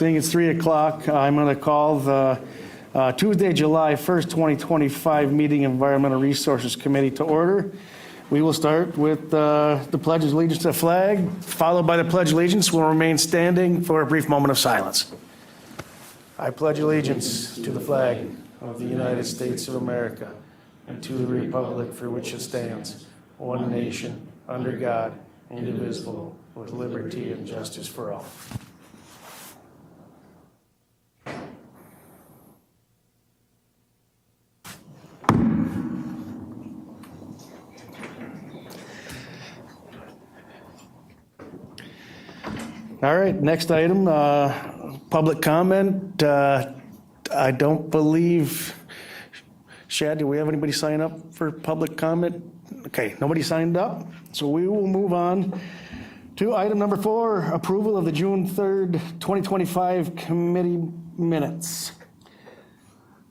Seeing it's 3 o'clock, I'm going to call the Tuesday, July 1st, 2025 meeting Environmental Resources Committee to order. We will start with the Pledge of Allegiance to the flag, followed by the Pledge of Allegiance. We'll remain standing for a brief moment of silence. I pledge allegiance to the flag of the United States of America and to the republic for which it stands, one nation, under God, indivisible, with liberty and justice for all. All right, next item, public comment. I don't believe, Shad, do we have anybody sign up for public comment? Okay, nobody signed up, so we will move on to item number 4, approval of the June 3rd, 2025 committee minutes.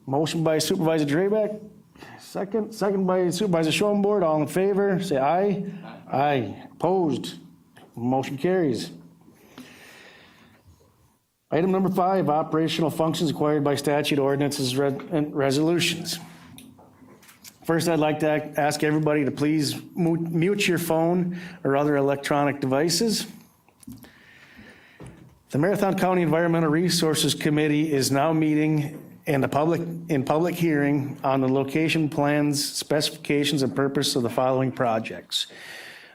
Motion by Supervisor Drabek, second by Supervisor Schoenborn. All in favor, say aye. Aye. Opposed? Motion carries. Item number 5, operational functions acquired by statute, ordinances, and resolutions. First, I'd like to ask everybody to please mute your phone or other electronic devices. The Marathon County Environmental Resources Committee is now meeting in public hearing on the location plans, specifications, and purpose of the following projects.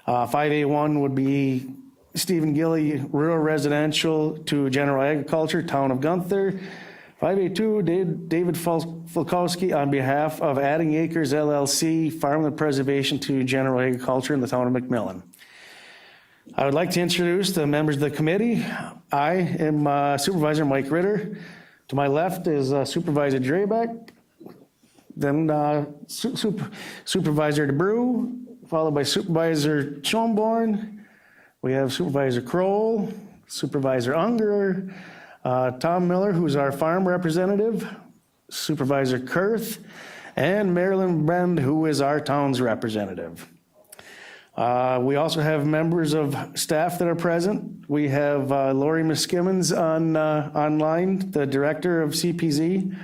5A1 would be Stephen Gilly, rural residential to general agriculture, town of Gunther. 5A2, David Fulkowski on behalf of Adding Acres LLC, farmland preservation to general agriculture in the town of McMillan. I would like to introduce the members of the committee. I am Supervisor Mike Ritter. To my left is Supervisor Drabek, then Supervisor DeBrew, followed by Supervisor Schoenborn. We have Supervisor Kroll, Supervisor Unger, Tom Miller, who's our farm representative, Supervisor Kurth, and Marilyn Brend, who is our town's representative. We also have members of staff that are present. We have Lori Miskimmons online, the director of CPZ,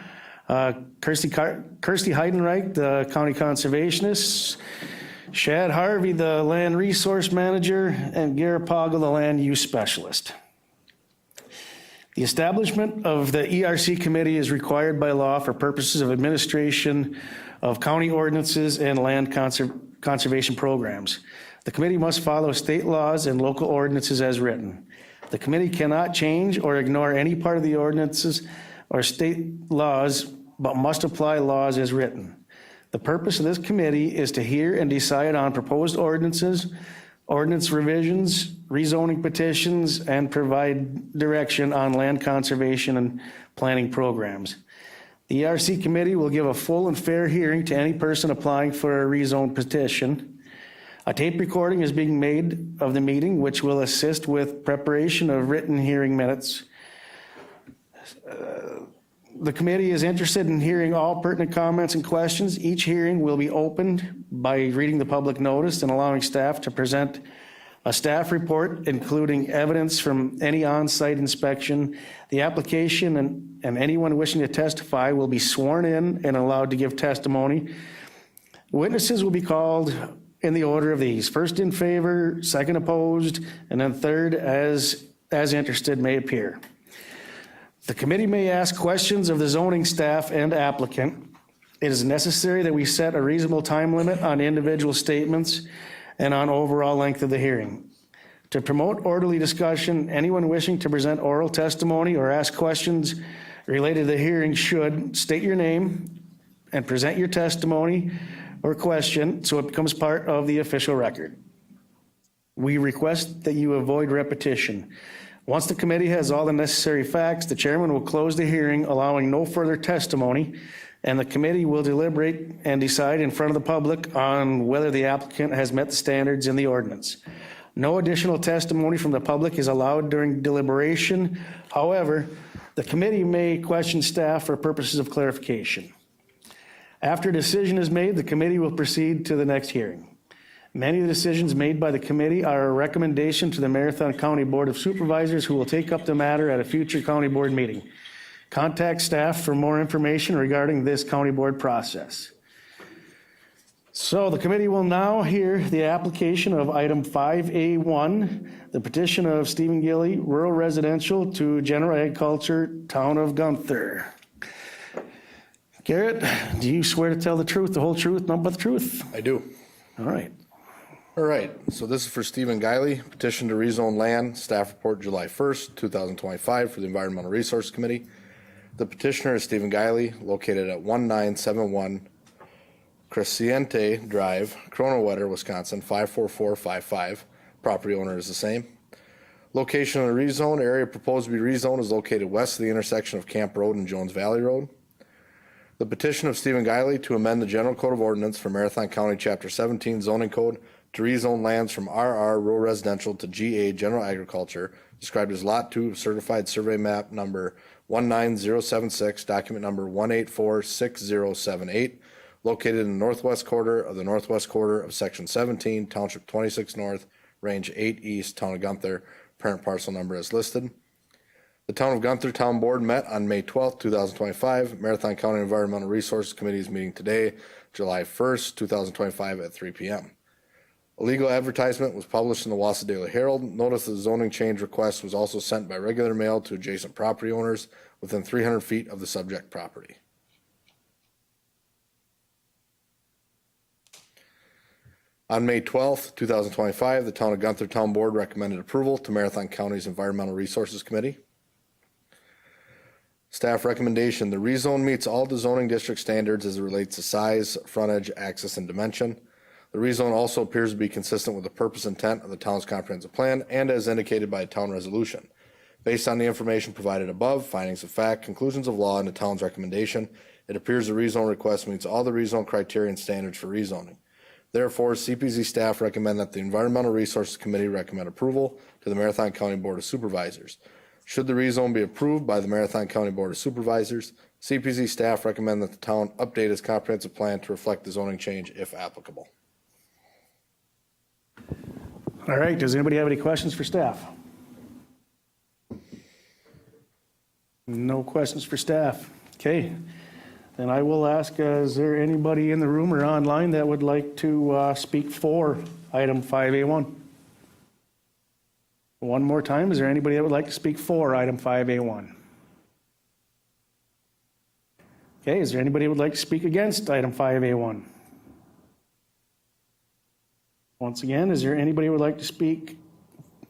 Kirsty Heidenreich, the county conservationist, Shad Harvey, the land resource manager, and Garrett Poggle, the land use specialist. The establishment of the ERC committee is required by law for purposes of administration of county ordinances and land conservation programs. The committee must follow state laws and local ordinances as written. The committee cannot change or ignore any part of the ordinances or state laws, but must apply laws as written. The purpose of this committee is to hear and decide on proposed ordinances, ordinance revisions, rezoning petitions, and provide direction on land conservation and planning programs. The ERC committee will give a full and fair hearing to any person applying for a rezone petition. A tape recording is being made of the meeting, which will assist with preparation of written hearing minutes. The committee is interested in hearing all pertinent comments and questions. Each hearing will be opened by reading the public notice and allowing staff to present a staff report, including evidence from any on-site inspection. The application and anyone wishing to testify will be sworn in and allowed to give testimony. Witnesses will be called in the order of these: first in favor, second opposed, and then third as interested may appear. The committee may ask questions of the zoning staff and applicant. It is necessary that we set a reasonable time limit on individual statements and on overall length of the hearing. To promote orderly discussion, anyone wishing to present oral testimony or ask questions related to the hearing should state your name and present your testimony or question so it becomes part of the official record. We request that you avoid repetition. Once the committee has all the necessary facts, the chairman will close the hearing, allowing no further testimony, and the committee will deliberate and decide in front of the public on whether the applicant has met the standards in the ordinance. No additional testimony from the public is allowed during deliberation. However, the committee may question staff for purposes of clarification. After a decision is made, the committee will proceed to the next hearing. Many of the decisions made by the committee are a recommendation to the Marathon County Board of Supervisors, who will take up the matter at a future county board meeting. Contact staff for more information regarding this county board process. So the committee will now hear the application of item 5A1, the petition of Stephen Gilly, rural residential to general agriculture, town of Gunther. Garrett, do you swear to tell the truth, the whole truth, nothing but the truth? I do. All right. All right, so this is for Stephen Guiley, petition to rezone land, staff report July 1st, 2025 for the Environmental Resources Committee. The petitioner is Stephen Guiley, located at 1971 Crescente Drive, Kronewetter, Wisconsin, 54455. Property owner is the same. Location of the rezone, area proposed to be rezoned is located west of the intersection of Camp Road and Jones Valley Road. The petition of Stephen Guiley to amend the General Code of Ordinance for Marathon County Chapter 17 Zoning Code to rezone lands from RR Rural Residential to GA General Agriculture, described as Lot 2 of Certified Survey Map number 19076, document number 1846078, located in the northwest quarter of Section 17, Township 26 North, Range 8 East, Town of Gunther, parent parcel number as listed. The Town of Gunther Town Board met on May 12th, 2025. Marathon County Environmental Resources Committee is meeting today, July 1st, 2025 at 3 p.m. A legal advertisement was published in the Wausau Daily Herald. Notice of the zoning change request was also sent by regular mail to adjacent property owners within 300 feet of the subject property. On May 12th, 2025, the Town of Gunther Town Board recommended approval to Marathon County's Environmental Resources Committee. Staff recommendation: the rezone meets all the zoning district standards as it relates to size, frontage, access, and dimension. The rezone also appears to be consistent with the purpose and intent of the town's comprehensive plan and as indicated by a town resolution. Based on the information provided above, findings of fact, conclusions of law, and the town's recommendation, it appears the rezone request meets all the rezone criteria and standards for rezoning. Therefore, CPZ staff recommend that the Environmental Resources Committee recommend approval to the Marathon County Board of Supervisors. Should the rezone be approved by the Marathon County Board of Supervisors, CPZ staff recommend that the town update its comprehensive plan to reflect the zoning change if applicable. All right, does anybody have any questions for staff? No questions for staff. Okay, then I will ask, is there anybody in the room or online that would like to speak for item 5A1? One more time, is there anybody that would like to speak for item 5A1? Okay, is there anybody who would like to speak against item 5A1? Once again, is there anybody who would like to speak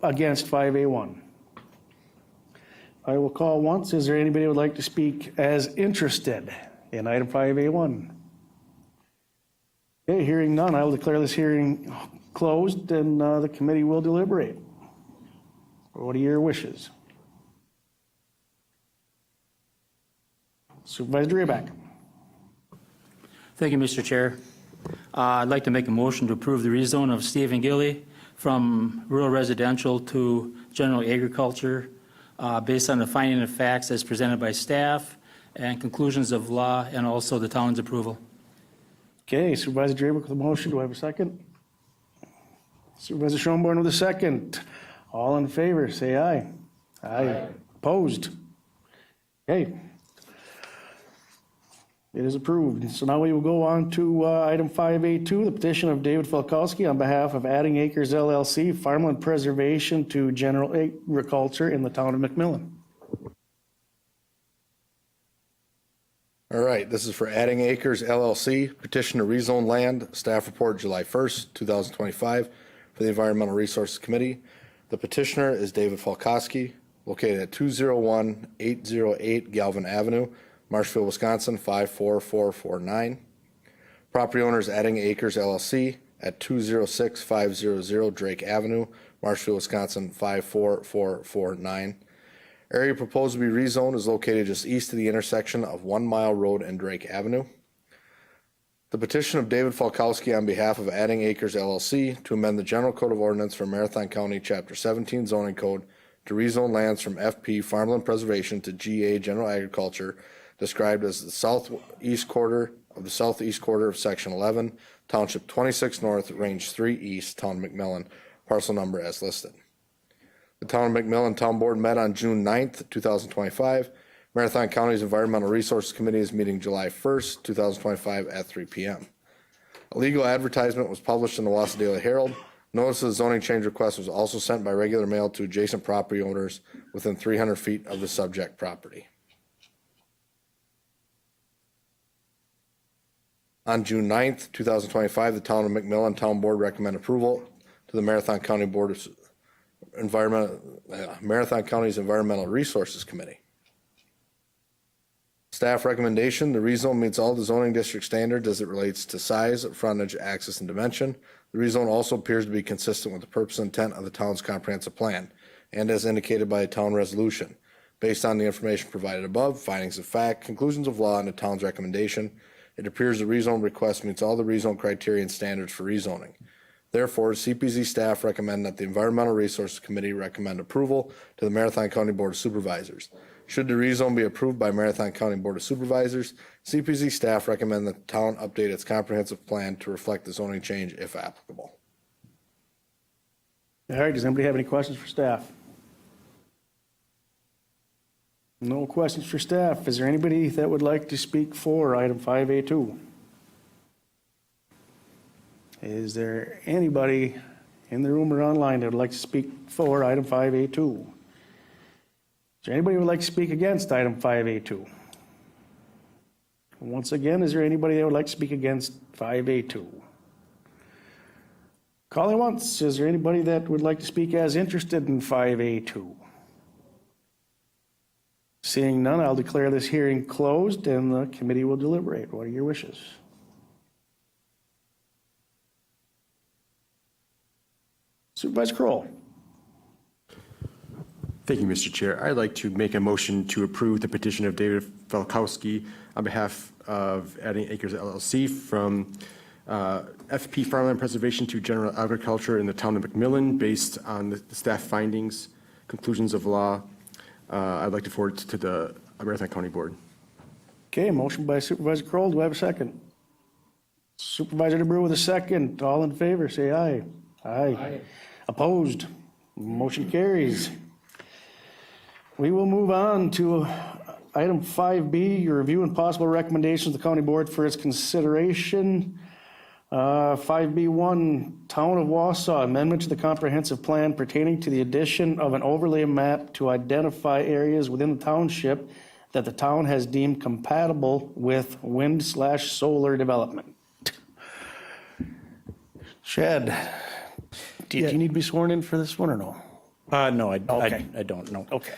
against 5A1? I will call once. Is there anybody who would like to speak as interested in item 5A1? Okay, hearing none, I will declare this hearing closed and the committee will deliberate. What are your wishes? Supervisor Drabak. Thank you, Mr. Chair. I'd like to make a motion to approve the rezone of Stephen Gilly from rural residential to general agriculture based on the finding of facts as presented by staff and conclusions of law and also the town's approval. Okay, Supervisor Drabak with a motion. Do I have a second? Supervisor Schoenborn with a second. All in favor, say aye. Aye. Opposed? Okay. It is approved. So now we will go on to item 5A2, the petition of David Falkowski on behalf of Adding Acres LLC, farmland preservation to general agriculture in the town of McMillan. All right, this is for Adding Acres LLC, petition to rezone land, staff report July 1st, 2025 for the Environmental Resources Committee. The petitioner is David Falkowski, located at 201-808 Galvin Avenue, Marshfield, Wisconsin, 54449. Property owner is Adding Acres LLC at 206-500 Drake Avenue, Marshfield, Wisconsin, 54449. Area proposed to be rezoned is located just east of the intersection of 1 Mile Road and Drake Avenue. The petition of David Falkowski on behalf of Adding Acres LLC to amend the General Code of Ordinance for Marathon County Chapter 17 Zoning Code to rezone lands from FP Farmland Preservation to GA General Agriculture, described as the southeast quarter of the southeast quarter of Section 11, Township 26 North, Range 3 East, Town of McMillan, parcel number as listed. The Town of McMillan Town Board met on June 9th, 2025. Marathon County's Environmental Resources Committee is meeting July 1st, 2025 at 3 p.m. A legal advertisement was published in the Wausau Daily Herald. Notice of the zoning change request was also sent by regular mail to adjacent property owners within 300 feet of the subject property. On June 9th, 2025, the Town of McMillan Town Board recommend approval to the Marathon County Marathon County's Environmental Resources Committee. Staff recommendation, the rezone meets all the zoning district standards as it relates to size, frontage, access, and dimension. The rezone also appears to be consistent with the purpose and intent of the town's comprehensive plan and as indicated by a town resolution. Based on the information provided above, findings of fact, conclusions of law, and the town's recommendation, it appears the rezone request meets all the rezone criteria and standards for rezoning. Therefore, CPZ staff recommend that the Environmental Resources Committee recommend approval to the Marathon County Board of Supervisors. Should the rezone be approved by Marathon County Board of Supervisors, CPZ staff recommend that the town update its comprehensive plan to reflect the zoning change if applicable. All right, does anybody have any questions for staff? No questions for staff. Is there anybody that would like to speak for item 5A2? Is there anybody in the room or online that would like to speak for item 5A2? Is there anybody who would like to speak against item 5A2? Once again, is there anybody that would like to speak against 5A2? Calling once, is there anybody that would like to speak as interested in 5A2? Seeing none, I'll declare this hearing closed and the committee will deliberate. What are your wishes? Supervisor Kroll. Thank you, Mr. Chair. I'd like to make a motion to approve the petition of David Falkowski on behalf of Adding Acres LLC from FP Farmland Preservation to General Agriculture in the town of McMillan based on the staff findings, conclusions of law. I'd like to forward it to the Marathon County Board. Okay, motion by Supervisor Kroll. Do I have a second? Supervisor DeBrew with a second. All in favor, say aye. Aye. Opposed? Motion carries. We will move on to item 5B, your review and possible recommendations of the county board for its consideration. 5B1, Town of Wausau, amendment to the comprehensive plan pertaining to the addition of an overlay map to identify areas within the township that the town has deemed compatible with wind/solar development. Chad, do you need to be sworn in for this one or no? No, I don't know. Okay.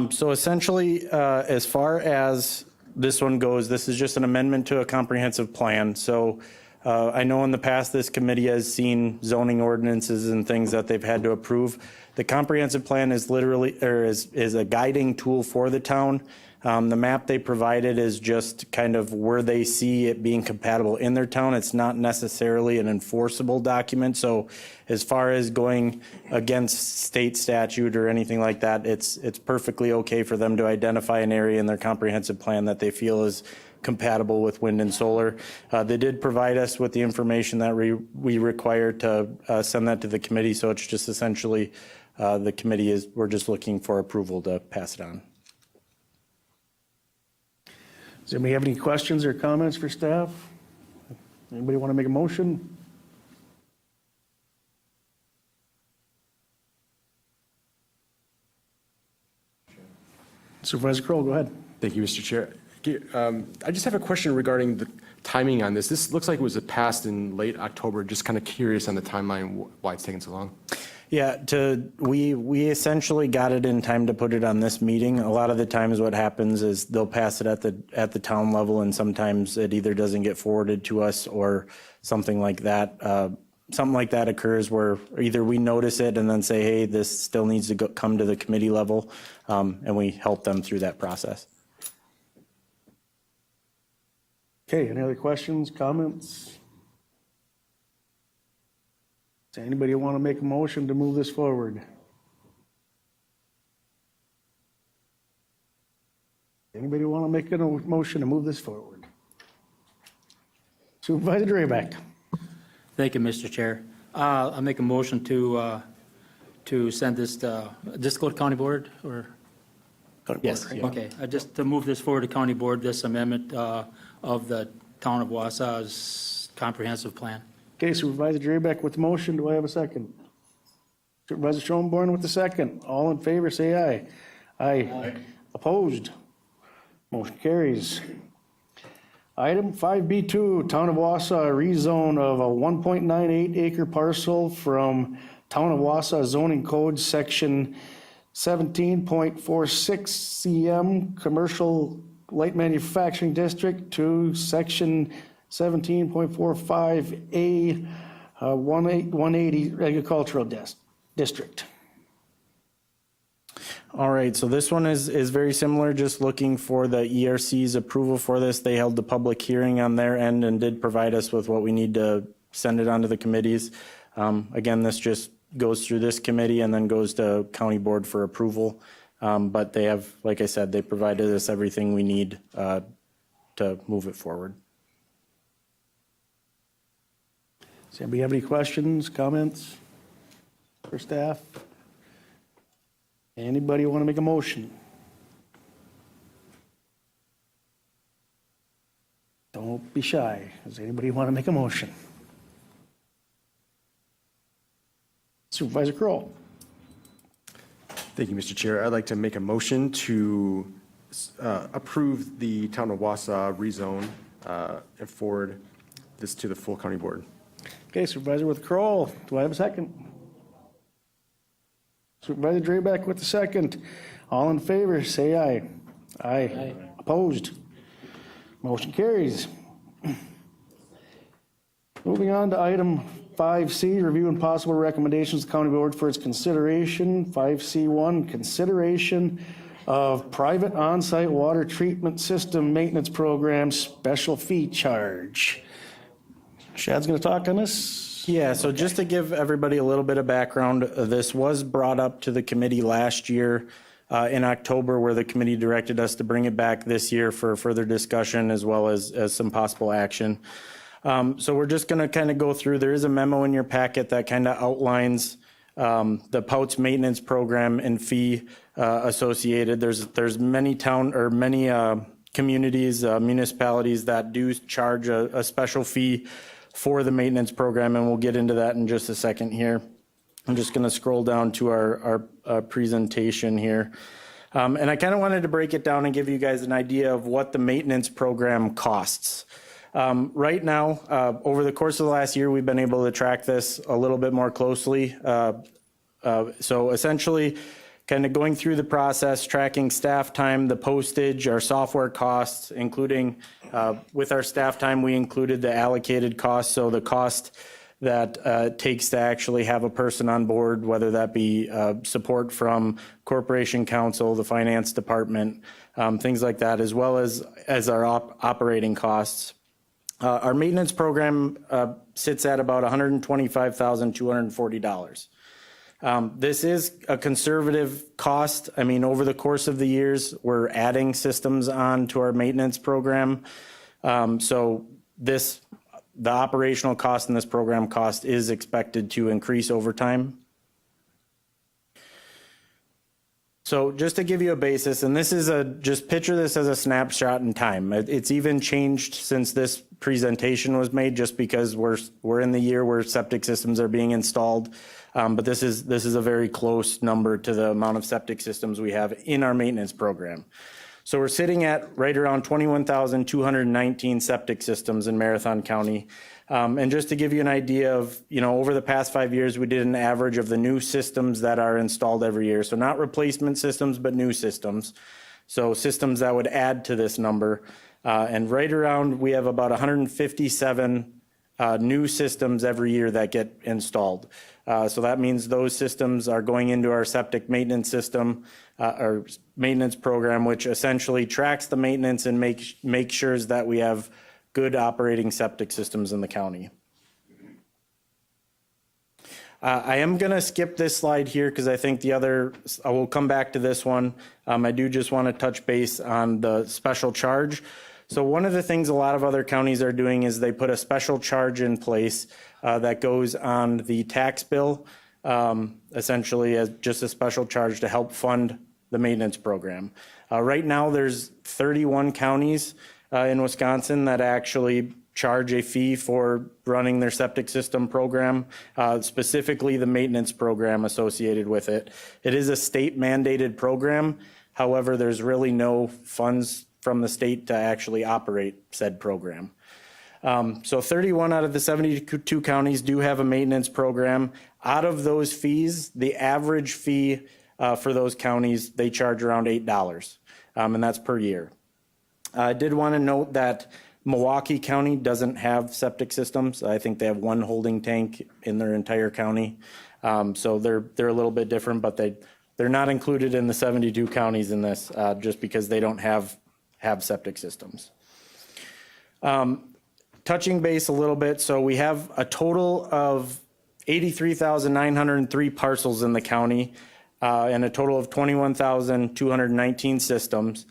So essentially, as far as this one goes, this is just an amendment to a comprehensive plan. So I know in the past, this committee has seen zoning ordinances and things that they've had to approve. The comprehensive plan is literally, or is a guiding tool for the town. The map they provided is just kind of where they see it being compatible in their town. It's not necessarily an enforceable document. So as far as going against state statute or anything like that, it's perfectly okay for them to identify an area in their comprehensive plan that they feel is compatible with wind and solar. They did provide us with the information that we require to send that to the committee. So it's just essentially the committee we're just looking for approval to pass it on. Does anybody have any questions or comments for staff? Anybody want to make a motion? Supervisor Kroll, go ahead. Thank you, Mr. Chair. I just have a question regarding the timing on this. This looks like it was passed in late October. Just kind of curious on the timeline, why it's taking so long. Yeah, we essentially got it in time to put it on this meeting. A lot of the times what happens is they'll pass it at the town level, and sometimes it either doesn't get forwarded to us or something like that. Something like that occurs where either we notice it and then say, hey, this still needs to come to the committee level, and we help them through that process. Okay, any other questions, comments? Does anybody want to make a motion to move this forward? Anybody want to make a motion to move this forward? Supervisor Draybeck. Thank you, Mr. Chair. I'll make a motion to send this to, go to county board, or? Yes, Yeah. okay. Just to move this forward to county board, this amendment of the Town of Wausau's comprehensive plan. Okay, Supervisor Draybeck with the motion. Do I have a second? Supervisor Schoenborn with the second. All in favor, say aye. Aye. Opposed? Motion carries. Item 5B2, Town of Wausau rezone of a 1.98 acre parcel from Town of Wausau zoning code section 17.46 CM Commercial Light Manufacturing District to section 17.45A 180 Agricultural District. All right, so this one is very similar, just looking for the ERC's approval for this. They held the public hearing on their end and did provide us with what we need to send it on to the committees. Again, this just goes through this committee and then goes to county board for approval. But they have, like I said, they provided us everything we need to move it forward. Does anybody have any questions, comments for staff? Anybody want to make a motion? Don't be shy. Does anybody want to make a motion? Supervisor Kroll. Thank you, Mr. Chair. I'd like to make a motion to approve the Town of Wausau rezone and forward this to the full county board. Okay, Supervisor with Kroll. Do I have a second? Supervisor Draybeck with the second. All in favor, say aye. Aye. Opposed? Motion carries. Moving on to item 5C, review and possible recommendations to county board for its consideration. 5C1, consideration of private on-site water treatment system maintenance program special fee charge. Shad's going to talk on this. Yeah, so just to give everybody a little bit of background, this was brought up to the committee last year in October, where the committee directed us to bring it back this year for further discussion as well as some possible action. So we're just going to kind of go through. There is a memo in your packet that kind of outlines the POUTS maintenance program and fee associated. There's many communities, municipalities that do charge a special fee for the maintenance program, and we'll get into that in just a second here. I'm just going to scroll down to our presentation here. And I kind of wanted to break it down and give you guys an idea of what the maintenance program costs. Right now, over the course of the last year, we've been able to track this a little bit more closely. So essentially, kind of going through the process, tracking staff time, the postage, our software costs, including with our staff time, we included the allocated costs. So the cost that it takes to actually have a person on board, whether that be support from Corporation Counsel, the finance department, things like that, as well as our operating costs. Our maintenance program sits at about $125,240. This is a conservative cost. I mean, over the course of the years, we're adding systems on to our maintenance program. So the operational cost in this program cost is expected to increase over time. So just to give you a basis, and this is just picture this as a snapshot in time. It's even changed since this presentation was made, just because we're in the year where septic systems are being installed. But this is a very close number to the amount of septic systems we have in our maintenance program. So we're sitting at right around 21,219 septic systems in Marathon County. And just to give you an idea of, over the past 5 years, we did an average of the new systems that are installed every year. So not replacement systems, but new systems. So systems that would add to this number. And right around, we have about 157 new systems every year that get installed. So that means those systems are going into our septic maintenance system, our maintenance program, which essentially tracks the maintenance and makes sure that we have good operating septic systems in the county. I am going to skip this slide here because I think I will come back to this one. I do just want to touch base on the special charge. So one of the things a lot of other counties are doing is they put a special charge in place that goes on the tax bill, essentially as just a special charge to help fund the maintenance program. Right now, there's 31 counties in Wisconsin that actually charge a fee for running their septic system program, specifically the maintenance program associated with it. It is a state mandated program. However, there's really no funds from the state to actually operate said program. So 31 out of the 72 counties do have a maintenance program. Out of those fees, the average fee for those counties, they charge around $8, and that's per year. I did want to note that Milwaukee County doesn't have septic systems. I think they have one holding tank in their entire county. So they're a little bit different, but they're not included in the 72 counties in this just because they don't have septic systems. Touching base a little bit, so we have a total of 83,903 parcels in the county and a total of 21,219 systems.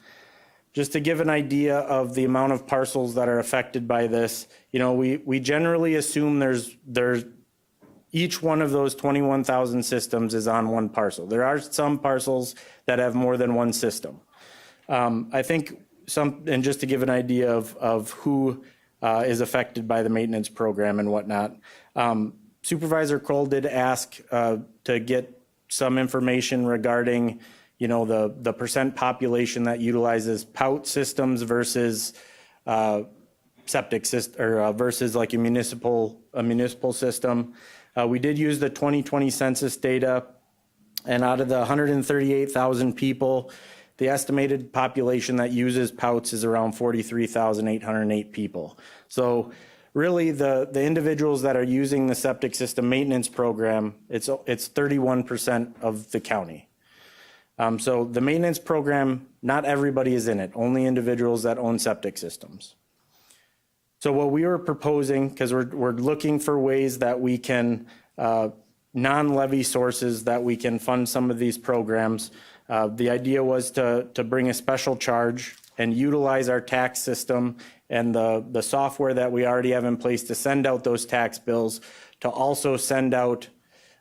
Just to give an idea of the amount of parcels that are affected by this, you know, we generally assume there's each one of those 21,000 systems is on one parcel. There are some parcels that have more than one system. I think and just to give an idea of who is affected by the maintenance program and whatnot, Supervisor Kroll did ask to get some information regarding, you know, the percent population that utilizes POUT systems versus septic system, or versus like a municipal system. We did use the 2020 census data, and out of the 138,000 people, the estimated population that uses POUTs is around 43,808 people. So really the individuals that are using the septic system maintenance program, it's 31% of the county. So the maintenance program, not everybody is in it, only individuals that own septic systems. So what we were proposing, because we're looking for ways that we can, non-levy sources that we can fund some of these programs. The idea was to bring a special charge and utilize our tax system and the software that we already have in place to send out those tax bills, to also send out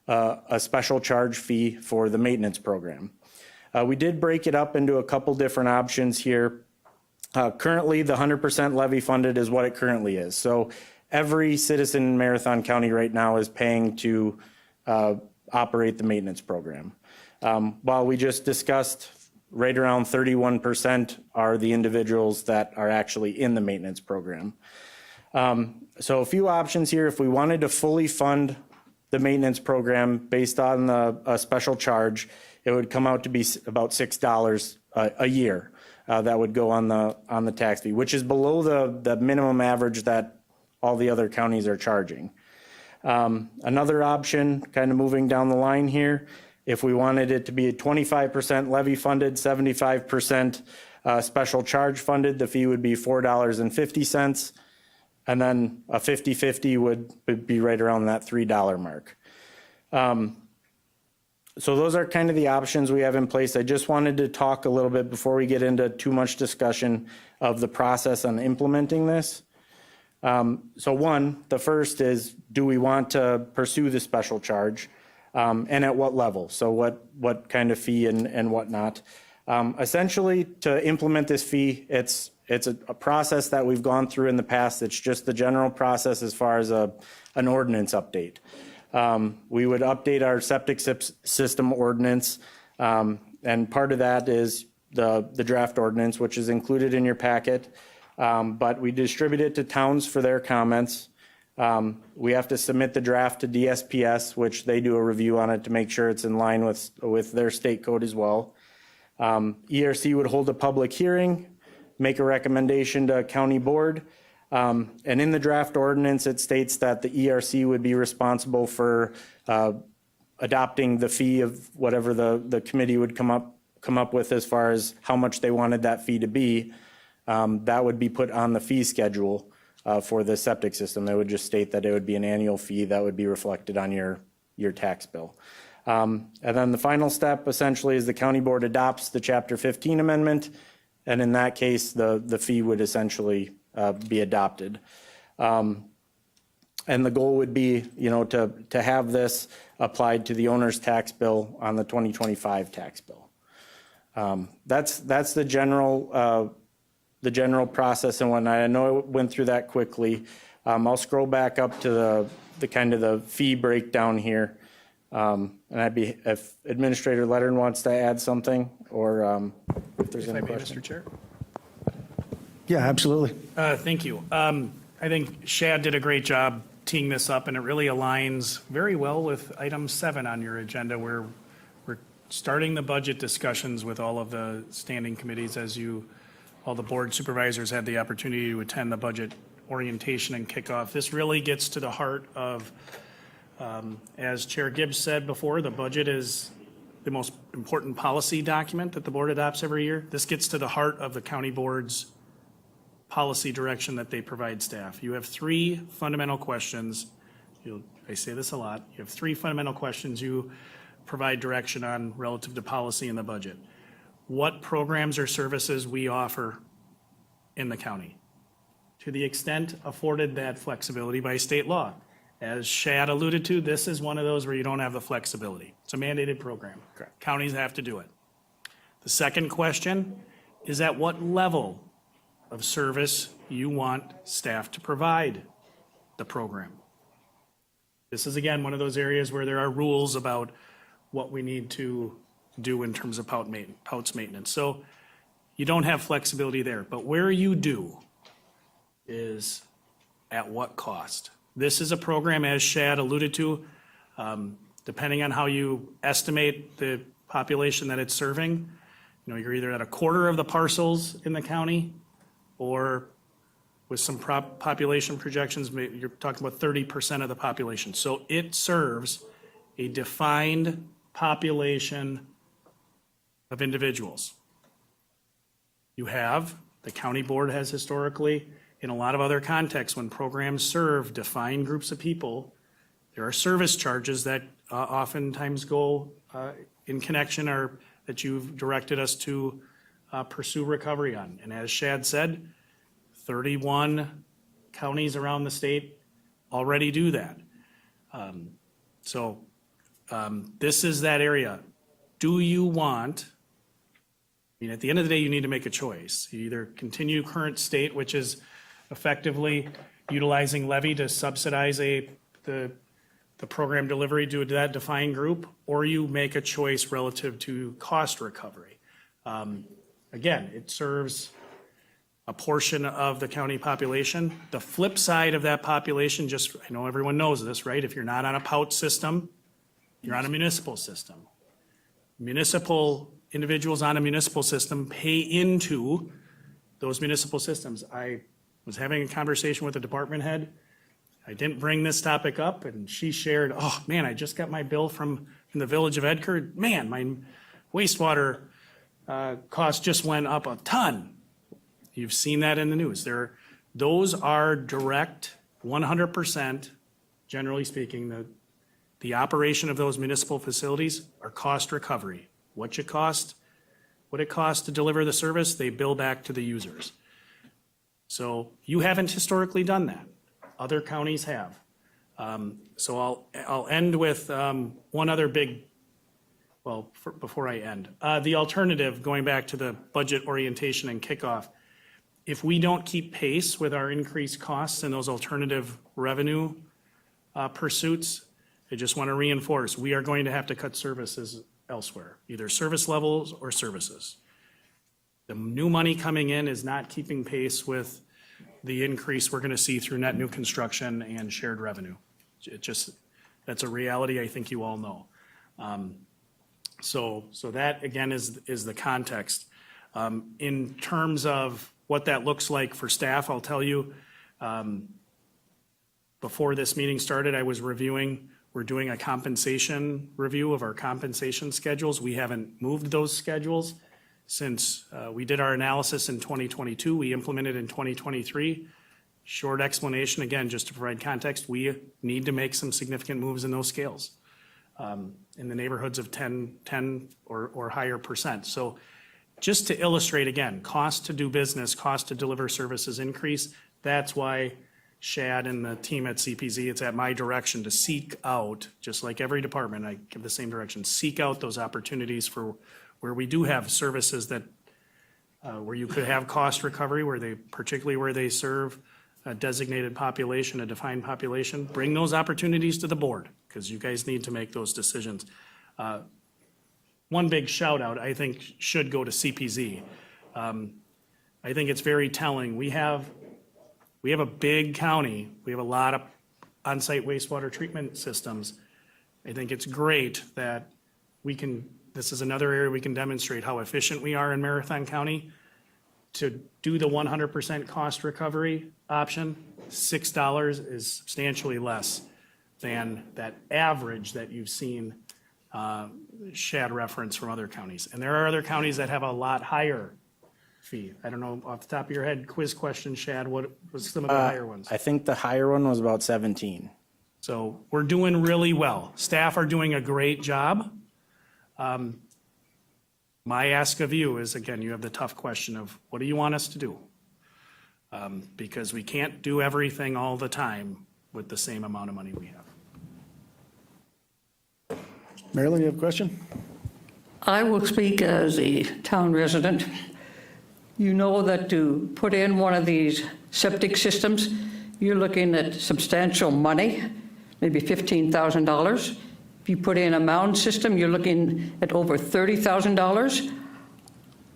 a special charge fee for the maintenance program. We did break it up into a couple different options here. Currently, the 100% levy funded is what it currently is. So every citizen in Marathon County right now is paying to operate the maintenance program. While we just discussed right around 31% are the individuals that are actually in the maintenance program. So a few options here. If we wanted to fully fund the maintenance program based on a special charge, it would come out to be about $6 a year. That would go on the tax fee, which is below the minimum average that all the other counties are charging. Another option, kind of moving down the line here, if we wanted it to be a 25% levy funded, 75% special charge funded, the fee would be $4.50. And then a 50-50 would be right around that $3 mark. So those are kind of the options we have in place. I just wanted to talk a little bit before we get into too much discussion of the process on implementing this. So the first is, do we want to pursue the special charge? And at what level? So what kind of fee and whatnot? Essentially, to implement this fee, it's a process that we've gone through in the past. It's just the general process as far as an ordinance update. We would update our septic system ordinance, and part of that is the draft ordinance, which is included in your packet. But we distribute it to towns for their comments. We have to submit the draft to DSPS, which they do a review on it to make sure it's in line with their state code as well. ERC would hold a public hearing, make a recommendation to a county board. And in the draft ordinance, it states that the ERC would be responsible for adopting the fee of whatever the committee would come up with as far as how much they wanted that fee to be. That would be put on the fee schedule for the septic system. They would just state that it would be an annual fee that would be reflected on your tax bill. And then the final step essentially is the county board adopts the Chapter 15 amendment, And in that case, the fee would essentially be adopted. And the goal would be, to have this applied to the owner's tax bill on the 2025 tax bill. That's the general process and whatnot. I know I went through that quickly. I'll scroll back up to the kind of the fee breakdown here. And if Administrator Leonard wants to add something, or if there's any questions. Mr. Chair? Yeah, absolutely. Thank you. I think Shad did a great job teeing this up, and it really aligns very well with item 7 on your agenda, where we're starting the budget discussions with all of the standing committees all the board supervisors had the opportunity to attend the budget orientation and kickoff. This really gets to the heart of, as Chair Gibbs said before, the budget is the most important policy document that the board adopts every year. This gets to the heart of the county board's policy direction that they provide staff. You have 3 fundamental questions. I say this a lot. You have 3 fundamental questions you provide direction on relative to policy in the budget. What programs or services we offer in the county, to the extent afforded that flexibility by state law. As Shad alluded to, this is one of those where you don't have the flexibility. It's a mandated program. Correct. Counties have to do it. The second question is at what level of service you want staff to provide the program. This is, again, one of those areas where there are rules about what we need to do in terms of POUTS maintenance. So you don't have flexibility there. But where you do is at what cost? This is a program, as Shad alluded to, depending on how you estimate the population that it's serving, you're either at a quarter of the parcels in the county, or with some population projections, you're talking about 30% of the population. So it serves a defined population of individuals. The county board has historically, in a lot of other contexts, when programs serve defined groups of people, there are service charges that oftentimes go in connection or that you've directed us to pursue recovery on. And as Shad said, 31 counties around the state already do that. This is that area. Do you want, at the end of the day, you need to make a choice. You either continue current state, which is effectively utilizing levy to subsidize the program delivery to that defined group, or you make a choice relative to cost recovery. Again, it serves a portion of the county population. The flip side of that population, I know everyone knows this, right? If you're not on a POUT system, you're on a municipal system. Municipal individuals on a municipal system pay into those municipal systems. I was having a conversation with a department head. I didn't bring this topic up, and she shared, oh man, I just got my bill from the village of Edgar. Man, my wastewater cost just went up a ton. You've seen that in the news. Those are direct, 100%, generally speaking, the operation of those municipal facilities are cost recovery. What it costs to deliver the service, they bill back to the users. So you haven't historically done that. Other counties have. So I'll end with one other before I end. The alternative, going back to the budget orientation and kickoff, if we don't keep pace with our increased costs and those alternative revenue pursuits, I just want to reinforce, we are going to have to cut services elsewhere, either service levels or services. The new money coming in is not keeping pace with the increase we're going to see through net new construction and shared revenue. That's a reality I think you all know. So that, again, is the context. In terms of what that looks like for staff, I'll tell you, before this meeting started, we're doing a compensation review of our compensation schedules. We haven't moved those schedules since we did our analysis in 2022. We implemented in 2023. Short explanation, again, just to provide context, we need to make some significant moves in those scales in the neighborhoods of 10 or higher percent. So just to illustrate again, cost to do business, cost to deliver services increase. That's why Shad and the team at CPZ, it's at my direction to seek out, just like every department, I give the same direction, seek out those opportunities for where we do have services that, where you could have cost recovery, particularly where they serve a designated population, a defined population. Bring those opportunities to the board, because you guys need to make those decisions. One big shout out, I think, should go to CPZ. I think it's very telling. We have a big county. We have a lot of on-site wastewater treatment systems. I think it's great that this is another area we can demonstrate how efficient we are in Marathon County. To do the 100% cost recovery option, $6 is substantially less than that average that you've seen Shad reference from other counties. And there are other counties that have a lot higher fee. I don't know, off the top of your head, quiz question, Shad, what was some of the higher ones? I think the higher one was about 17. So we're doing really well. Staff are doing a great job. My ask of you is, again, you have the tough question of, what do you want us to do? Because we can't do everything all the time with the same amount of money we have. Marilyn, you have a question? I will speak as a town resident. You know that to put in one of these septic systems, you're looking at substantial money, maybe $15,000. If you put in a mound system, you're looking at over $30,000.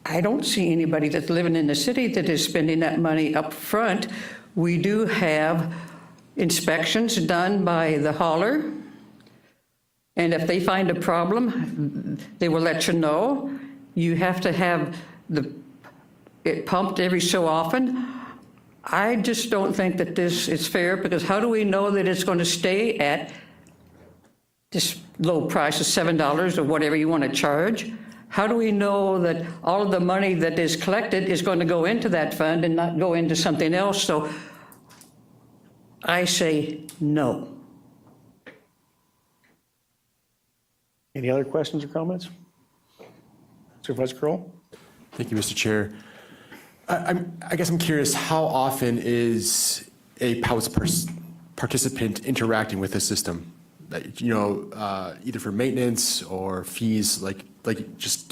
I don't see anybody that's living in the city that is spending that money up front. We do have inspections done by the hauler, and if they find a problem, they will let you know. You have to have it pumped every so often. I just don't think that this is fair, because how do we know that it's going to stay at this low price of $7 or whatever you want to charge? How do we know that all of the money that is collected is going to go into that fund and not go into something else? So I say no. Any other questions or comments? Supervisor Kroll? Thank you, Mr. Chair. I guess I'm curious, how often is a POUS participant interacting with the system? Either for maintenance or fees, like just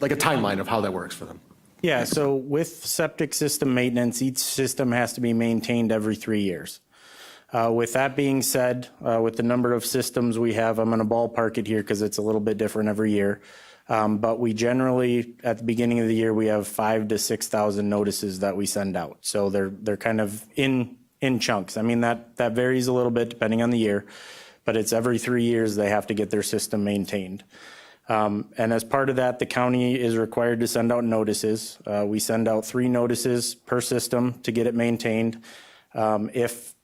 like a timeline of how that works for them. Yeah, so with septic system maintenance, each system has to be maintained every 3 years. With that being said, with the number of systems we have, I'm going to ballpark it here because it's a little bit different every year. But we generally, at the beginning of the year, we have 5,000 to 6,000 notices that we send out. So they're kind of in chunks. I mean, that varies a little bit depending on the year, but it's every 3 years they have to get their system maintained. And as part of that, the county is required to send out notices. We send out 3 notices per system to get it maintained. If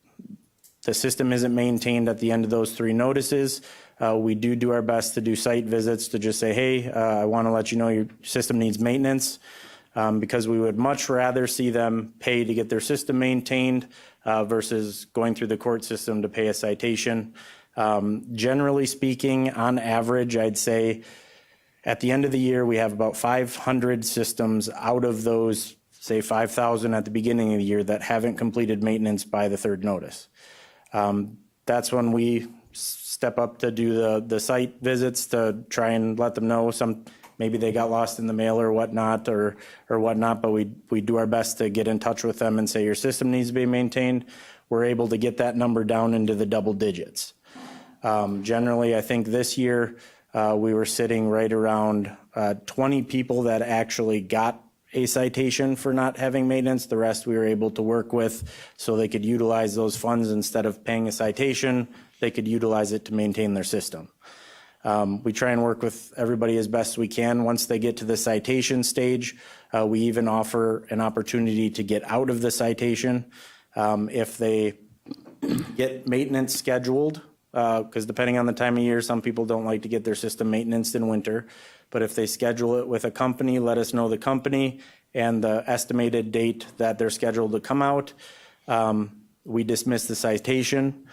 the system isn't maintained at the end of those 3 notices, we do our best to do site visits to just say, hey, I want to let you know your system needs maintenance, because we would much rather see them pay to get their system maintained versus going through the court system to pay a citation. Generally speaking, on average, I'd say at the end of the year, we have about 500 systems out of those, say 5,000 at the beginning of the year, that haven't completed maintenance by the 3rd notice. That's when we step up to do the site visits to try and let them know maybe they got lost in the mail or whatnot, but we do our best to get in touch with them and say your system needs to be maintained. We're able to get that number down into the double digits. Generally, I think this year we were sitting right around 20 people that actually got a citation for not having maintenance. The rest we were able to work with so they could utilize those funds. Instead of paying a citation, they could utilize it to maintain their system. We try and work with everybody as best we can. Once they get to the citation stage, we even offer an opportunity to get out of the citation if they get maintenance scheduled, because depending on the time of year, some people don't like to get their system maintenance in winter. But if they schedule it with a company, let us know the company and the estimated date that they're scheduled to come out. We dismiss the citation.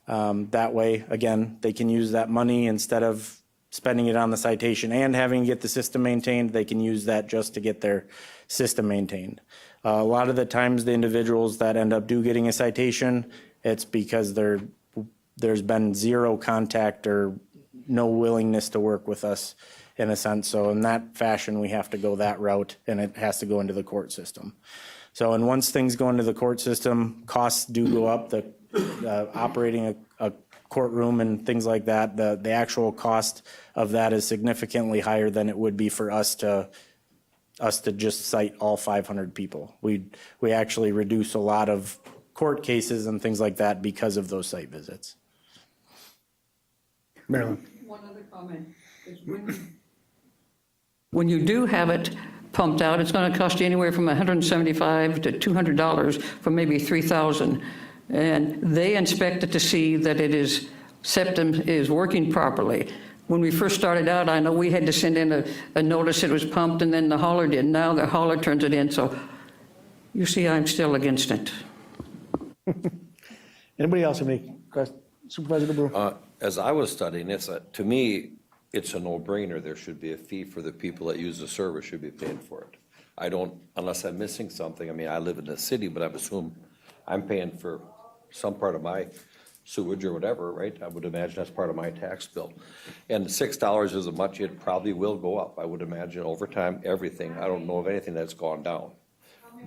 That way, again, they can use that money instead of spending it on the citation and having to get the system maintained, they can use that just to get their system maintained. A lot of the times, the individuals that end up getting a citation, it's because there's been zero contact or no willingness to work with us in a sense. So in that fashion, we have to go that route, and it has to go into the court system. So, and once things go into the court system, costs do go up. The operating a courtroom and things like that, the actual cost of that is significantly higher than it would be for us to just cite all 500 people. We actually reduce a lot of court cases and things like that because of those site visits. Marilyn? One other comment is when you do have it pumped out, it's going to cost you anywhere from $175 to $200 for maybe 3,000. And they inspect it to see that septum is working properly. When we first started out, I know we had to send in a notice it was pumped, and then the hauler did. Now the hauler turns it in. So you see, I'm still against it. Anybody else have any questions? Supervisor DeBrew? As I was studying this, to me, it's a no-brainer. There should be a fee for the people that use the service, should be paying for it. I don't, unless I'm missing something. I mean, I live in the city, but I assume I'm paying for some part of my sewage or whatever, right? I would imagine that's part of my tax bill. And $6 isn't much. It probably will go up. I would imagine over time, everything. I don't know of anything that's gone down.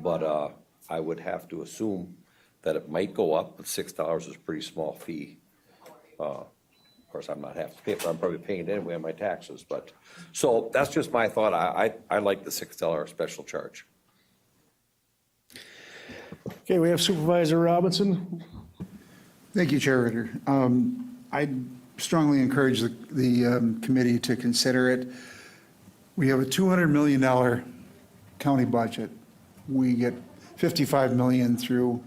But I would have to assume that it might go up, but $6 is a pretty small fee. Of course, I'm not have to pay for it. I'm probably paying it anyway on my taxes. But so that's just my thought. I like the $6 special charge. Okay, we have Supervisor Robinson. Thank you, Chair Ritter. I strongly encourage the committee to consider it. We have a $200 million county budget. We get $55 million through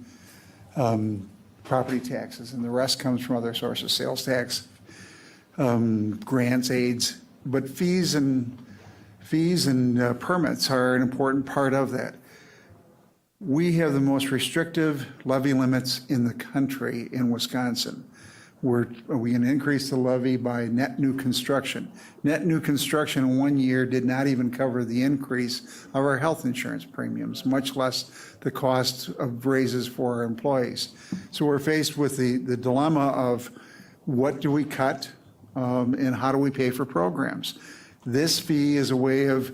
property taxes, and the rest comes from other sources, sales tax, grants, aids. But fees and permits are an important part of that. We have the most restrictive levy limits in the country in Wisconsin. We can increase the levy by net new construction. Net new construction in 1 year did not even cover the increase of our health insurance premiums, much less the cost of raises for our employees. So we're faced with the dilemma of what do we cut and how do we pay for programs? This fee is a way of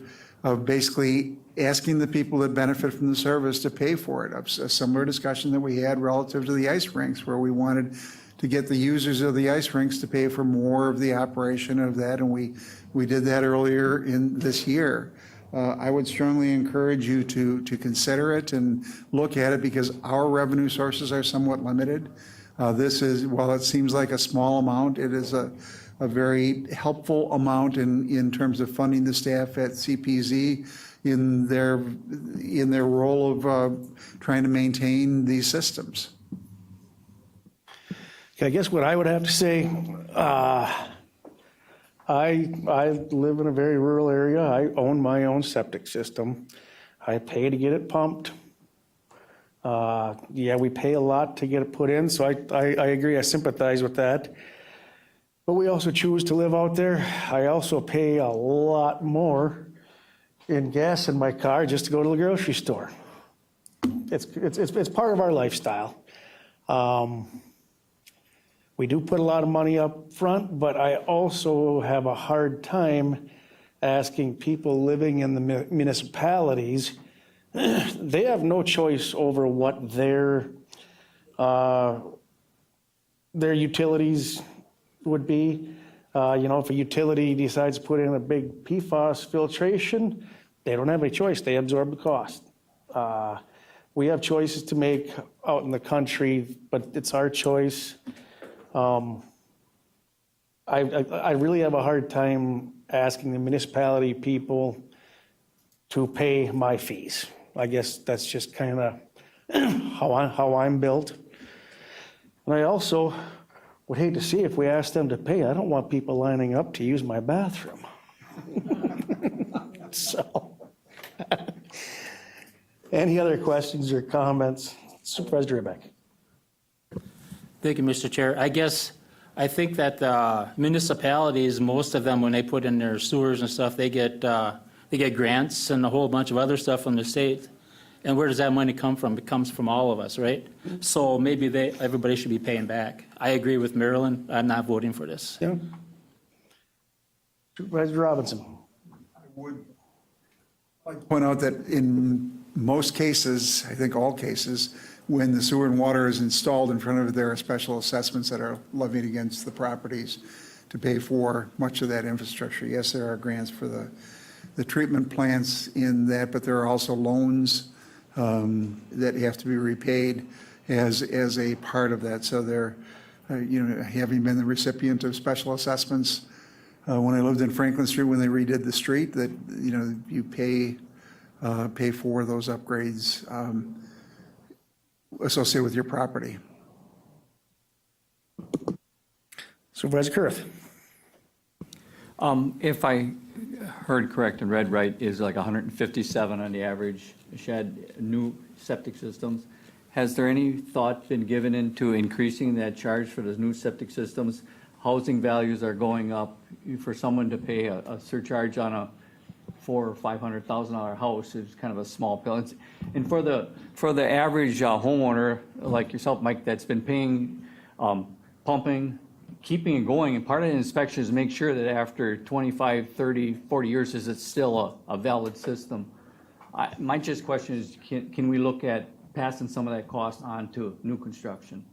basically asking the people that benefit from the service to pay for it. A similar discussion that we had relative to the ice rinks, where we wanted to get the users of the ice rinks to pay for more of the operation of that, and we did that earlier in this year. I would strongly encourage you to consider it and look at it, because our revenue sources are somewhat limited. This is, while it seems like a small amount, it is a very helpful amount in terms of funding the staff at CPZ in their role of trying to maintain these systems. I guess what I would have to say, I live in a very rural area. I own my own septic system. I pay to get it pumped. Yeah, we pay a lot to get it put in, so I agree, I sympathize with that. But we also choose to live out there. I also pay a lot more in gas in my car just to go to the grocery store. It's part of our lifestyle. We do put a lot of money up front, but I also have a hard time asking people living in the municipalities. They have no choice over what their utilities would be. If a utility decides to put in a big PFAS filtration, they don't have any choice. They absorb the cost. We have choices to make out in the country, but it's our choice. I really have a hard time asking the municipality people to pay my fees. I guess that's just kind of how I'm built. And I also would hate to see if we asked them to pay. I don't want people lining up to use my bathroom. So, any other questions or comments? Supervisor Ribbeck. Thank you, Mr. Chair. I guess I think that municipalities, most of them, when they put in their sewers and stuff, they get grants and a whole bunch of other stuff from the state. And where does that money come from? It comes from all of us, right? So maybe everybody should be paying back. I agree with Marilyn. I'm not voting for this. Yeah. Supervisor Robinson. I would like to point out that in most cases, I think all cases, when the sewer and water is installed in front of it, there are special assessments that are levied against the properties to pay for much of that infrastructure. Yes, there are grants for the treatment plants in that, but there are also loans that have to be repaid as a part of that. So they're, having been the recipient of special assessments, when I lived in Franklin Street, when they redid the street, that, you pay for those upgrades associated with your property. Supervisor Kurth. If I heard correct and read right, is like 157 on the average shed new septic systems. Has there any thought been given into increasing that charge for the new septic systems? Housing values are going up. For someone to pay a surcharge on a $400,000 or $500,000 house is kind of a small bill. And for the average homeowner like yourself, Mike, that's been paying pumping, keeping it going, and part of the inspection is make sure that after 25, 30, 40 years, is it still a valid system? My just question is, can we look at passing some of that cost on to new construction?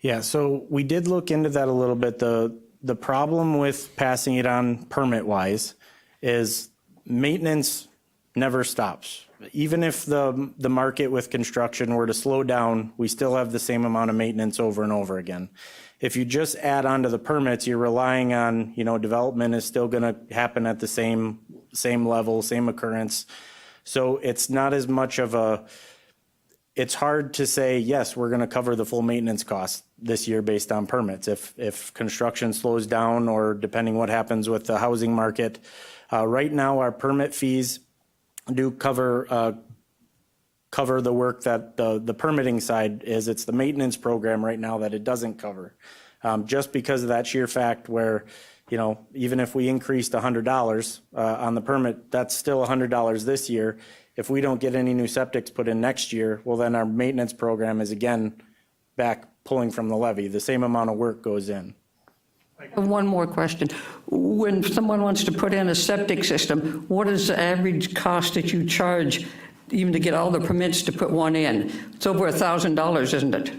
Yeah, so we did look into that a little bit. The problem with passing it on permit-wise is maintenance never stops. Even if the market with construction were to slow down, we still have the same amount of maintenance over and over again. If you just add on to the permits, you're relying on, development is still going to happen at the same level, same occurrence. So it's not as much of it's hard to say, yes, we're going to cover the full maintenance cost this year based on permits. If construction slows down or depending what happens with the housing market. Right now, our permit fees do cover the work that the permitting side is. It's the maintenance program right now that it doesn't cover. Just because of that sheer fact where, even if we increased $100 on the permit, that's still $100 this year. If we don't get any new septics put in next year, well, then our maintenance program is again back pulling from the levy. The same amount of work goes in. One more question. When someone wants to put in a septic system, what is the average cost that you charge even to get all the permits to put one in? It's over $1,000, isn't it?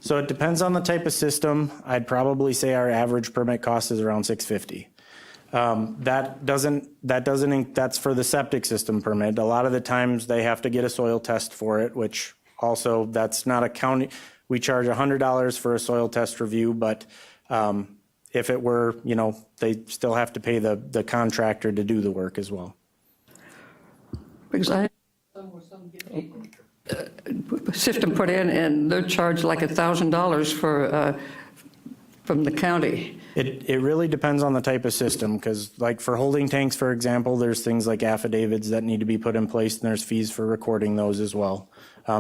So it depends on the type of system. I'd probably say our average permit cost is around $650. That's for the septic system permit. A lot of the times they have to get a soil test for it, which also that's not a county. We charge $100 for a soil test review, but if it were, they still have to pay the contractor to do the work as well. Because I system put in and they're charged like $1,000 from the county. It really depends on the type of system, because like for holding tanks, for example, there's things like affidavits that need to be put in place, and there's fees for recording those as well.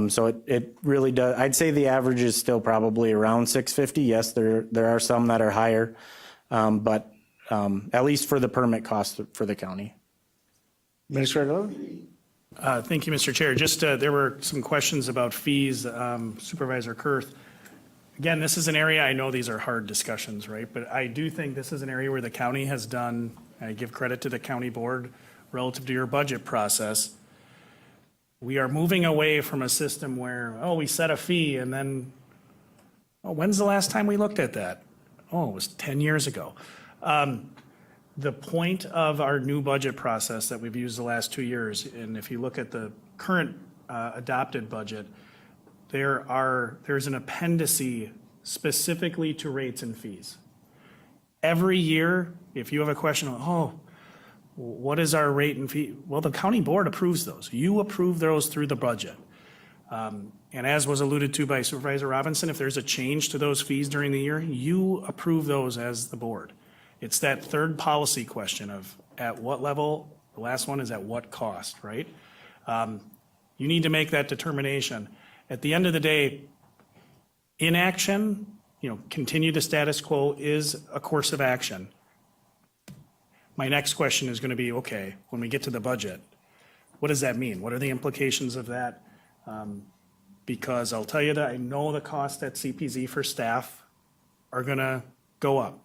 So it really does. I'd say the average is still probably around $650. Yes, there are some that are higher, but at least for the permit cost for the county. Administrator Lowe? Thank you, Mr. Chair. Just, there were some questions about fees, Supervisor Kurth. Again, this is an area, I know these are hard discussions, right? But I do think this is an area where the county has done, I give credit to the county board relative to your budget process. We are moving away from a system where, we set a fee and then, when's the last time we looked at that? It was 10 years ago. The point of our new budget process that we've used the last 2 years, and if you look at the current adopted budget, there's an appendice specifically to rates and fees. Every year, if you have a question, what is our rate and fee? Well, the county board approves those. You approve those through the budget. And as was alluded to by Supervisor Robinson, if there's a change to those fees during the year, you approve those as the board. It's that third policy question of at what level, the last one is at what cost, right? You need to make that determination. At the end of the day, inaction continue the status quo is a course of action. My next question is going to be, okay, when we get to the budget, what does that mean? What are the implications of that? Because I'll tell you that I know the cost at CPZ for staff are going to go up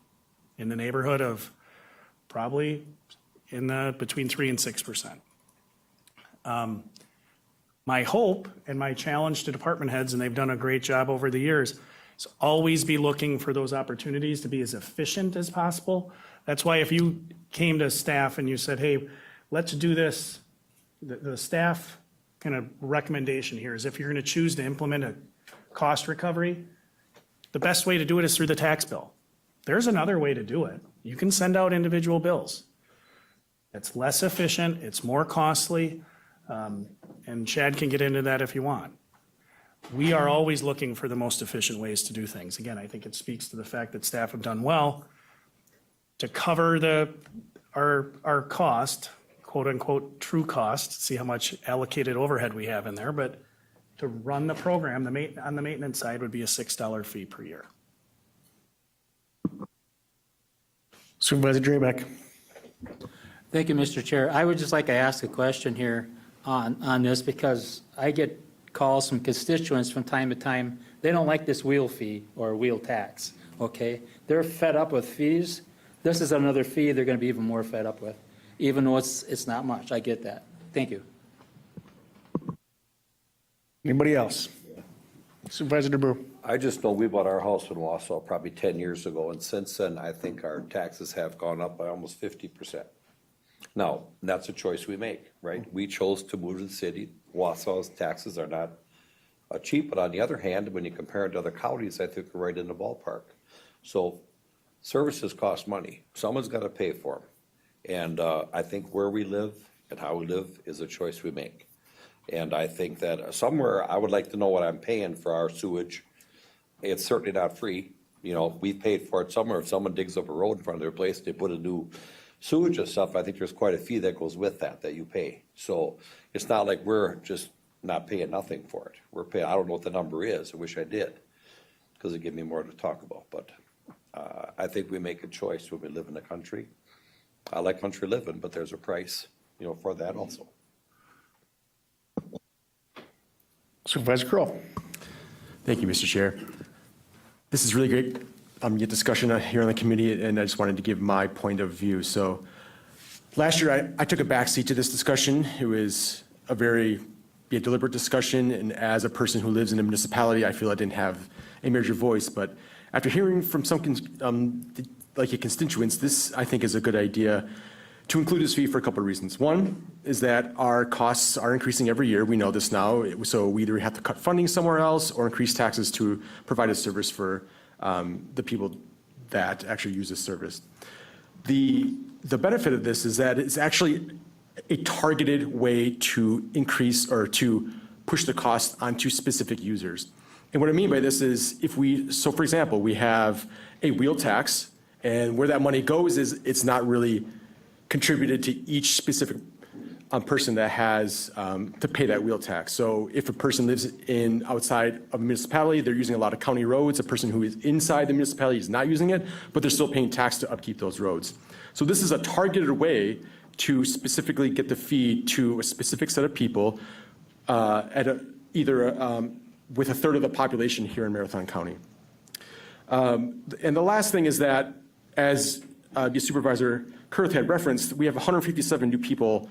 in the neighborhood of probably between 3 and 6%. My hope and my challenge to department heads, and they've done a great job over the years, is always be looking for those opportunities to be as efficient as possible. That's why if you came to staff and you said, hey, let's do this, the staff kind of recommendation here is if you're going to choose to implement a cost recovery, the best way to do it is through the tax bill. There's another way to do it. You can send out individual bills. It's less efficient, it's more costly, and Chad can get into that if you want. We are always looking for the most efficient ways to do things. Again, I think it speaks to the fact that staff have done well to cover our cost, quote unquote, true cost, see how much allocated overhead we have in there, but to run the program, on the maintenance side would be a $6 fee per year. Supervisor Drabek. Thank you, Mr. Chair. I would just like to ask a question here on this because I get calls from constituents from time to time. They don't like this wheel fee or wheel tax, okay? They're fed up with fees. This is another fee they're going to be even more fed up with, even though it's not much. I get that. Thank you. Anybody else? Supervisor DeBrew. I just know we bought our house in Wausau probably 10 years ago, and since then, I think our taxes have gone up by almost 50%. Now, that's a choice we make, right? We chose to move to the city. Wausau's taxes are not cheap, but on the other hand, when you compare it to other counties, I think we're right in the ballpark. So services cost money. Someone's got to pay for them. And I think where we live and how we live is a choice we make. And I think that somewhere I would like to know what I'm paying for our sewage. It's certainly not free. We paid for it somewhere. If someone digs up a road in front of their place, they put a new sewage and stuff, I think there's quite a fee that goes with that you pay. So it's not like we're just not paying nothing for it. We're paying, I don't know what the number is. I wish I did, because it'd give me more to talk about. But I think we make a choice when we live in the country. I like country living, but there's a price, for that also. Supervisor Kroll. Thank you, Mr. Chair. This is really great discussion here on the committee, and I just wanted to give my point of view. So last year, I took a backseat to this discussion. It was a very deliberate discussion, and as a person who lives in a municipality, I feel I didn't have a major voice. But after hearing from some constituents, this, I think, is a good idea to include this fee for a couple of reasons. One is that our costs are increasing every year. We know this now. So we either have to cut funding somewhere else or increase taxes to provide a service for the people that actually use this service. The benefit of this is that it's actually a targeted way to increase or to push the cost onto specific users. And what I mean by this is so for example, we have a wheel tax, and where that money goes is it's not really contributed to each specific person that has to pay that wheel tax. So if a person lives outside of a municipality, they're using a lot of county roads. A person who is inside the municipality is not using it, but they're still paying tax to upkeep those roads. So this is a targeted way to specifically get the fee to a specific set of people with a third of the population here in Marathon County. And the last thing is that, as the Supervisor Kurth had referenced, we have 157 new people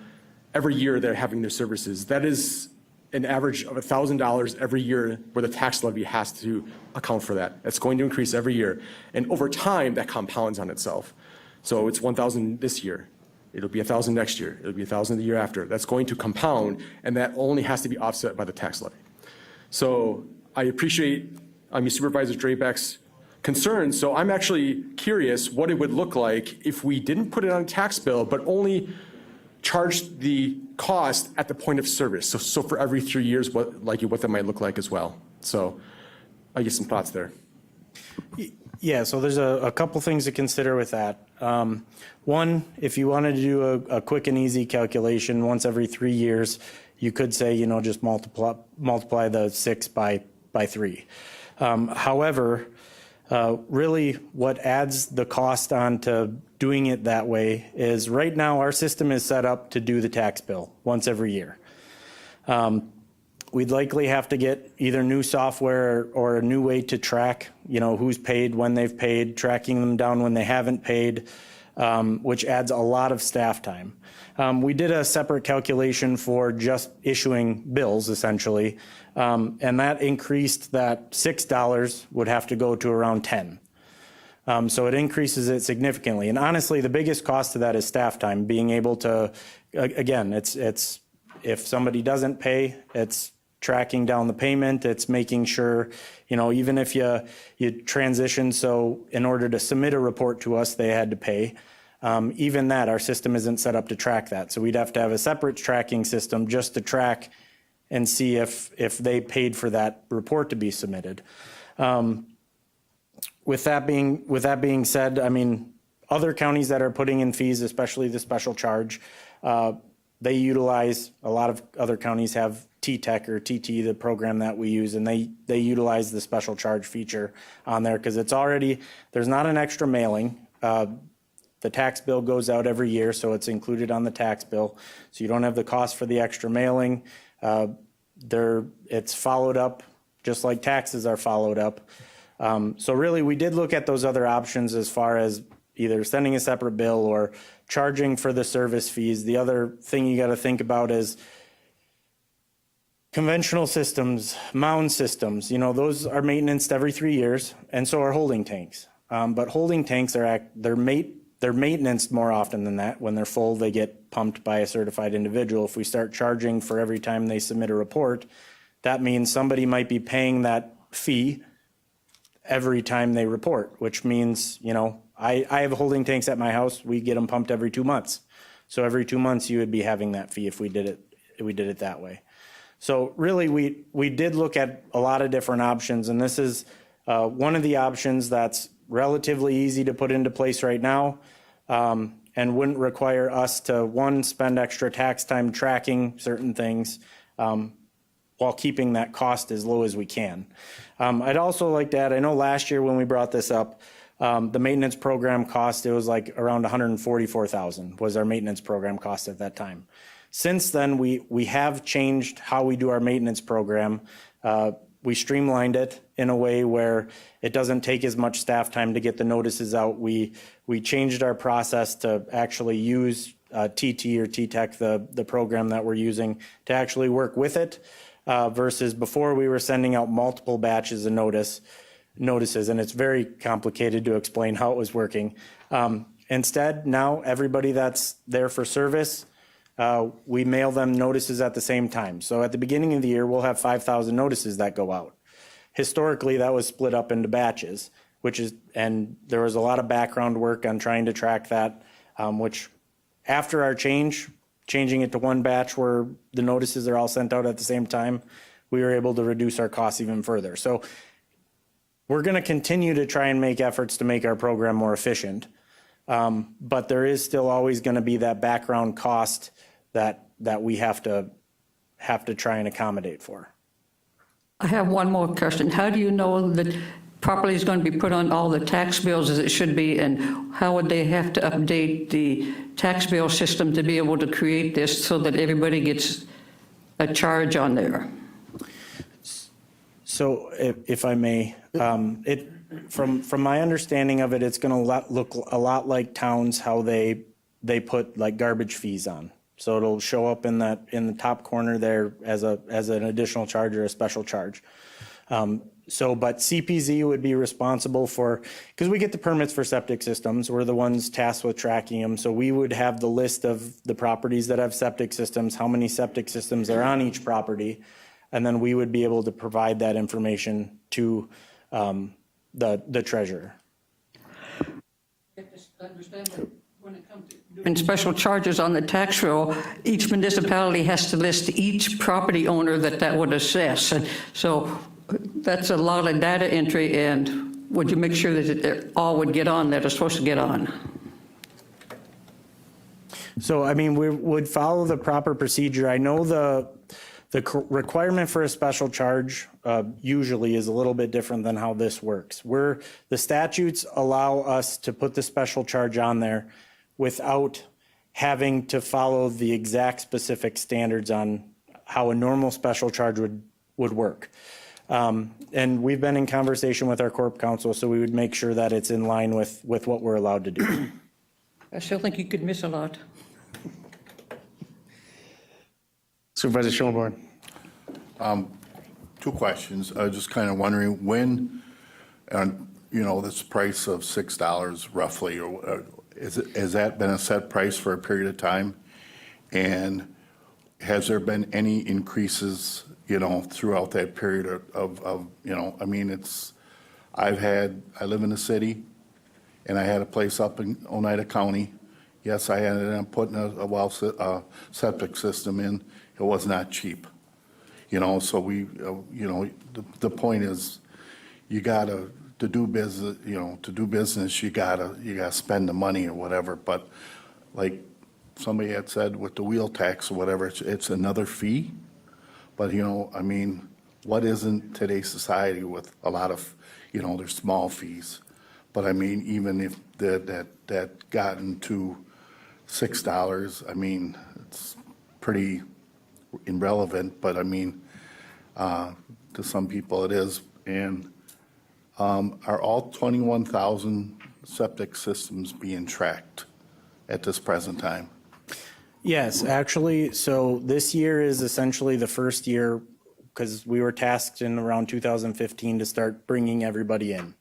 every year that are having their services. That is an average of $1,000 every year where the tax levy has to account for that. It's going to increase every year. And over time, that compounds on itself. So it's 1,000 this year. It'll be 1,000 next year. It'll be 1,000 the year after. That's going to compound, and that only has to be offset by the tax levy. So I appreciate Supervisor Drabek's concerns. So I'm actually curious what it would look like if we didn't put it on a tax bill, but only charged the cost at the point of service. So for every 3 years, what that might look like as well. So I get some thoughts there. Yeah, so there's a couple things to consider with that. One, if you wanted to do a quick and easy calculation once every 3 years, you could say, just multiply the 6 by 3. However, Really, what adds the cost on to doing it that way is right now our system is set up to do the tax bill once every year. We'd likely have to get either new software or a new way to track, who's paid, when they've paid, tracking them down when they haven't paid, which adds a lot of staff time. We did a separate calculation for just issuing bills, essentially, and that increased that $6 would have to go to around 10. So it increases it significantly. And honestly, the biggest cost of that is staff time, being able to, again, it's if somebody doesn't pay, it's tracking down the payment, it's making sure, even if you transition, so in order to submit a report to us, they had to pay. Even that, our system isn't set up to track that. So we'd have to have a separate tracking system just to track and see if they paid for that report to be submitted. With that being said, I mean, other counties that are putting in fees, especially the special charge, they utilize, a lot of other counties have T-Tech or TT, the program that we use, and they utilize the special charge feature on there because it's already, there's not an extra mailing. The tax bill goes out every year, so it's included on the tax bill. So you don't have the cost for the extra mailing. It's followed up just like taxes are followed up. So really, we did look at those other options as far as either sending a separate bill or charging for the service fees. The other thing you got to think about is conventional systems, mound systems, those are maintenanced every 3 years, and so are holding tanks. But holding tanks they're maintenanced more often than that. When they're full, they get pumped by a certified individual. If we start charging for every time they submit a report, that means somebody might be paying that fee every time they report, which means, I have holding tanks at my house. We get them pumped every 2 months. So every 2 months you would be having that fee if we did it that way. So really, we did look at a lot of different options, and this is one of the options that's relatively easy to put into place right now, and wouldn't require us to, one, spend extra tax time tracking certain things, while keeping that cost as low as we can. I'd also like to add, I know last year when we brought this up, the maintenance program cost, it was like around $144,000 was our maintenance program cost at that time. Since then, we have changed how we do our maintenance program. We streamlined it in a way where it doesn't take as much staff time to get the notices out. We changed our process to actually use TT or T-Tech, the program that we're using, to actually work with it, versus before we were sending out multiple batches of notices, and it's very complicated to explain how it was working. Instead, now everybody that's there for service, we mail them notices at the same time. So at the beginning of the year, we'll have 5,000 notices that go out. Historically, that was split up into batches, and there was a lot of background work on trying to track that, which after our changing it to one batch where the notices are all sent out at the same time, we were able to reduce our costs even further. So we're going to continue to try and make efforts to make our program more efficient. But there is still always going to be that background cost that we have to try and accommodate for. I have one more question. How do you know that property is going to be put on all the tax bills as it should be, and how would they have to update the tax bill system to be able to create this so that everybody gets a charge on there? So if I may, from my understanding of it, it's going to look a lot like towns, how they put like garbage fees on. So it'll show up in the top corner there as an additional charge or a special charge. But CPZ would be responsible for, because we get the permits for septic systems, we're the ones tasked with tracking them. So we would have the list of the properties that have septic systems, how many septic systems are on each property, and then we would be able to provide that information to the treasurer. When it comes to doing special charges on the tax roll, each municipality has to list each property owner that would assess. And so that's a lot of data entry, and would you make sure that it all would get on that are supposed to get on? So, I mean, we would follow the proper procedure. I know The requirement for a special charge usually is a little bit different than how this works. The statutes allow us to put the special charge on there without having to follow the exact specific standards on how a normal special charge would work. And we've been in conversation with our corp counsel, so we would make sure that it's in line with what we're allowed to do. I still think you could miss a lot. Supervisor Schoenborn. Two questions. I was just kind of wondering when, this price of $6 roughly, or has that been a set price for a period of time? And has there been any increases, throughout that period of I live in the city and I had a place up in Oneida County. Yes, I ended up putting a septic system in. It was not cheap. So the point is, you gotta, to do business, you gotta spend the money or whatever. But like somebody had said with the wheel tax or whatever, it's another fee. But, what isn't today's society with a lot of, there's small fees. But even if that gotten to $6, it's pretty irrelevant, but to some people it is. And are all 21,000 septic systems being tracked at this present time? Yes, actually, so this year is essentially the first year, because we were tasked in around 2015 to start bringing everybody in.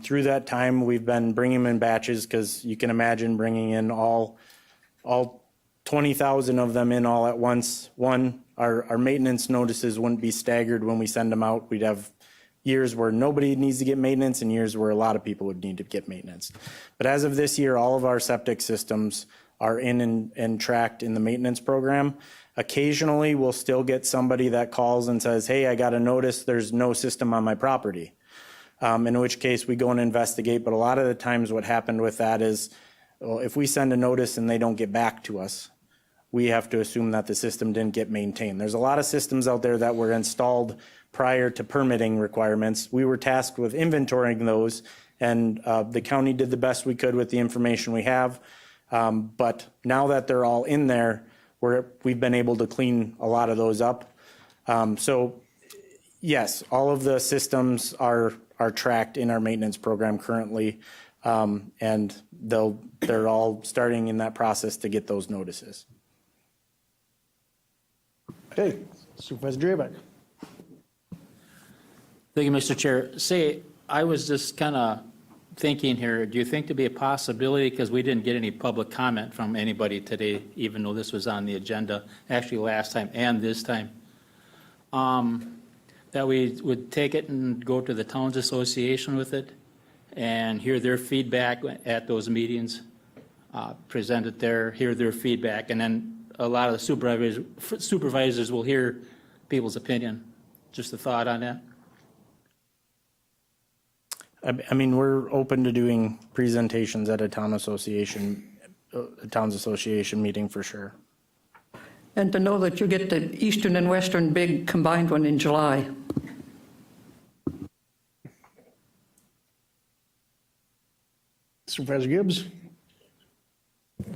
Through that time, we've been bringing them in batches, because you can imagine bringing in all 20,000 of them in all at once. Our maintenance notices wouldn't be staggered when we send them out. We'd have years where nobody needs to get maintenance and years where a lot of people would need to get maintenance. But as of this year, all of our septic systems are in and tracked in the maintenance program. Occasionally, we'll still get somebody that calls and says, hey, I got a notice there's no system on my property. In which case we go and investigate. But a lot of the times what happened with that is, well, if we send a notice and they don't get back to us, we have to assume that the system didn't get maintained. There's a lot of systems out there that were installed prior to permitting requirements. We were tasked with inventorying those, and the county did the best we could with the information we have. But now that they're all in there, we've been able to clean a lot of those up. So yes, all of the systems are tracked in our maintenance program currently, and they're all starting in that process to get those notices. Okay, Supervisor Drabek. Thank you, Mr. Chair. I was just kind of thinking here, do you think there'd be a possibility, because we didn't get any public comment from anybody today, even though this was on the agenda, actually last time and this time, that we would take it and go to the Towns Association with it and hear their feedback at those meetings, present it there, hear their feedback, and then a lot of the supervisors will hear people's opinion. Just a thought on that. We're open to doing presentations at a Towns Association meeting for sure. And to know that you get the Eastern and Western big combined one in July. Supervisor Gibbs.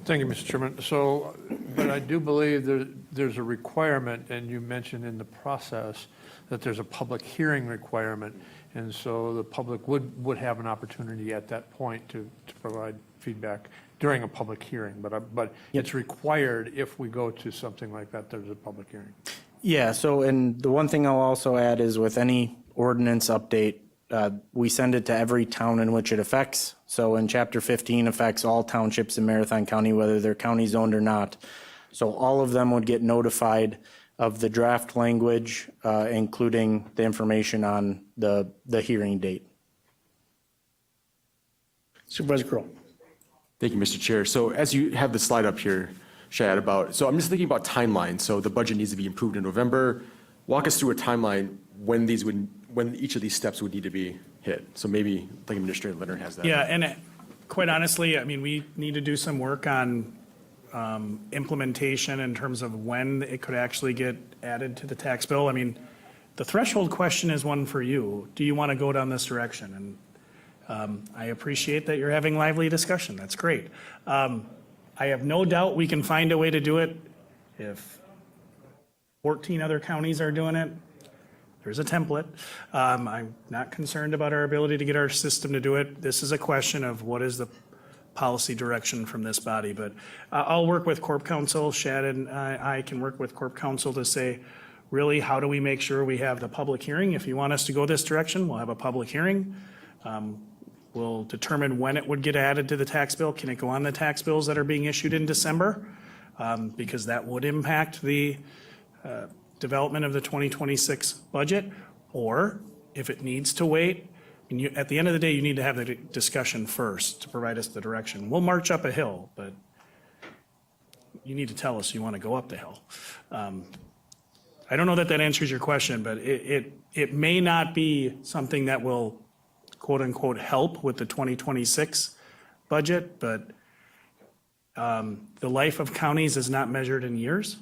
Thank you, Mr. Chairman. So, but I do believe there's a requirement, and you mentioned in the process that there's a public hearing requirement. And so the public would have an opportunity at that point to provide feedback during a public hearing. But it's required if we go to something like that, there's a public hearing. Yeah, so, and the one thing I'll also add is with any ordinance update, we send it to every town in which it affects. So in Chapter 15 affects all townships in Marathon County, whether they're county zoned or not. So all of them would get notified of the draft language, including the information on the hearing date. Supervisor Kroll. Thank you, Mr. Chair. So as you have the slide up here, Shad, so I'm just thinking about timeline. So the budget needs to be approved in November. Walk us through a timeline when each of these steps would need to be hit. So maybe Administrator Leonard has that. Yeah, and quite honestly, we need to do some work on implementation in terms of when it could actually get added to the tax bill? I mean, the threshold question is one for you. Do you want to go down this direction? And I appreciate that you're having lively discussion. That's great. I have no doubt we can find a way to do it. If 14 other counties are doing it, there's a template. I'm not concerned about our ability to get our system to do it. This is a question of what is the policy direction from this body. But I'll work with Corp Counsel. Shad and I can work with Corp Counsel to say, really, how do we make sure we have the public hearing? If you want us to go this direction, we'll have a public hearing. We'll determine when it would get added to the tax bill. Can it go on the tax bills that are being issued in December? Because that would impact the development of the 2026 budget. Or if it needs to wait, and at the end of the day, you need to have the discussion first to provide us the direction. We'll march up a hill, but you need to tell us you want to go up the hill. I don't know that that answers your question, but it may not be something that will quote unquote help with the 2026 budget, but the life of counties is not measured in years.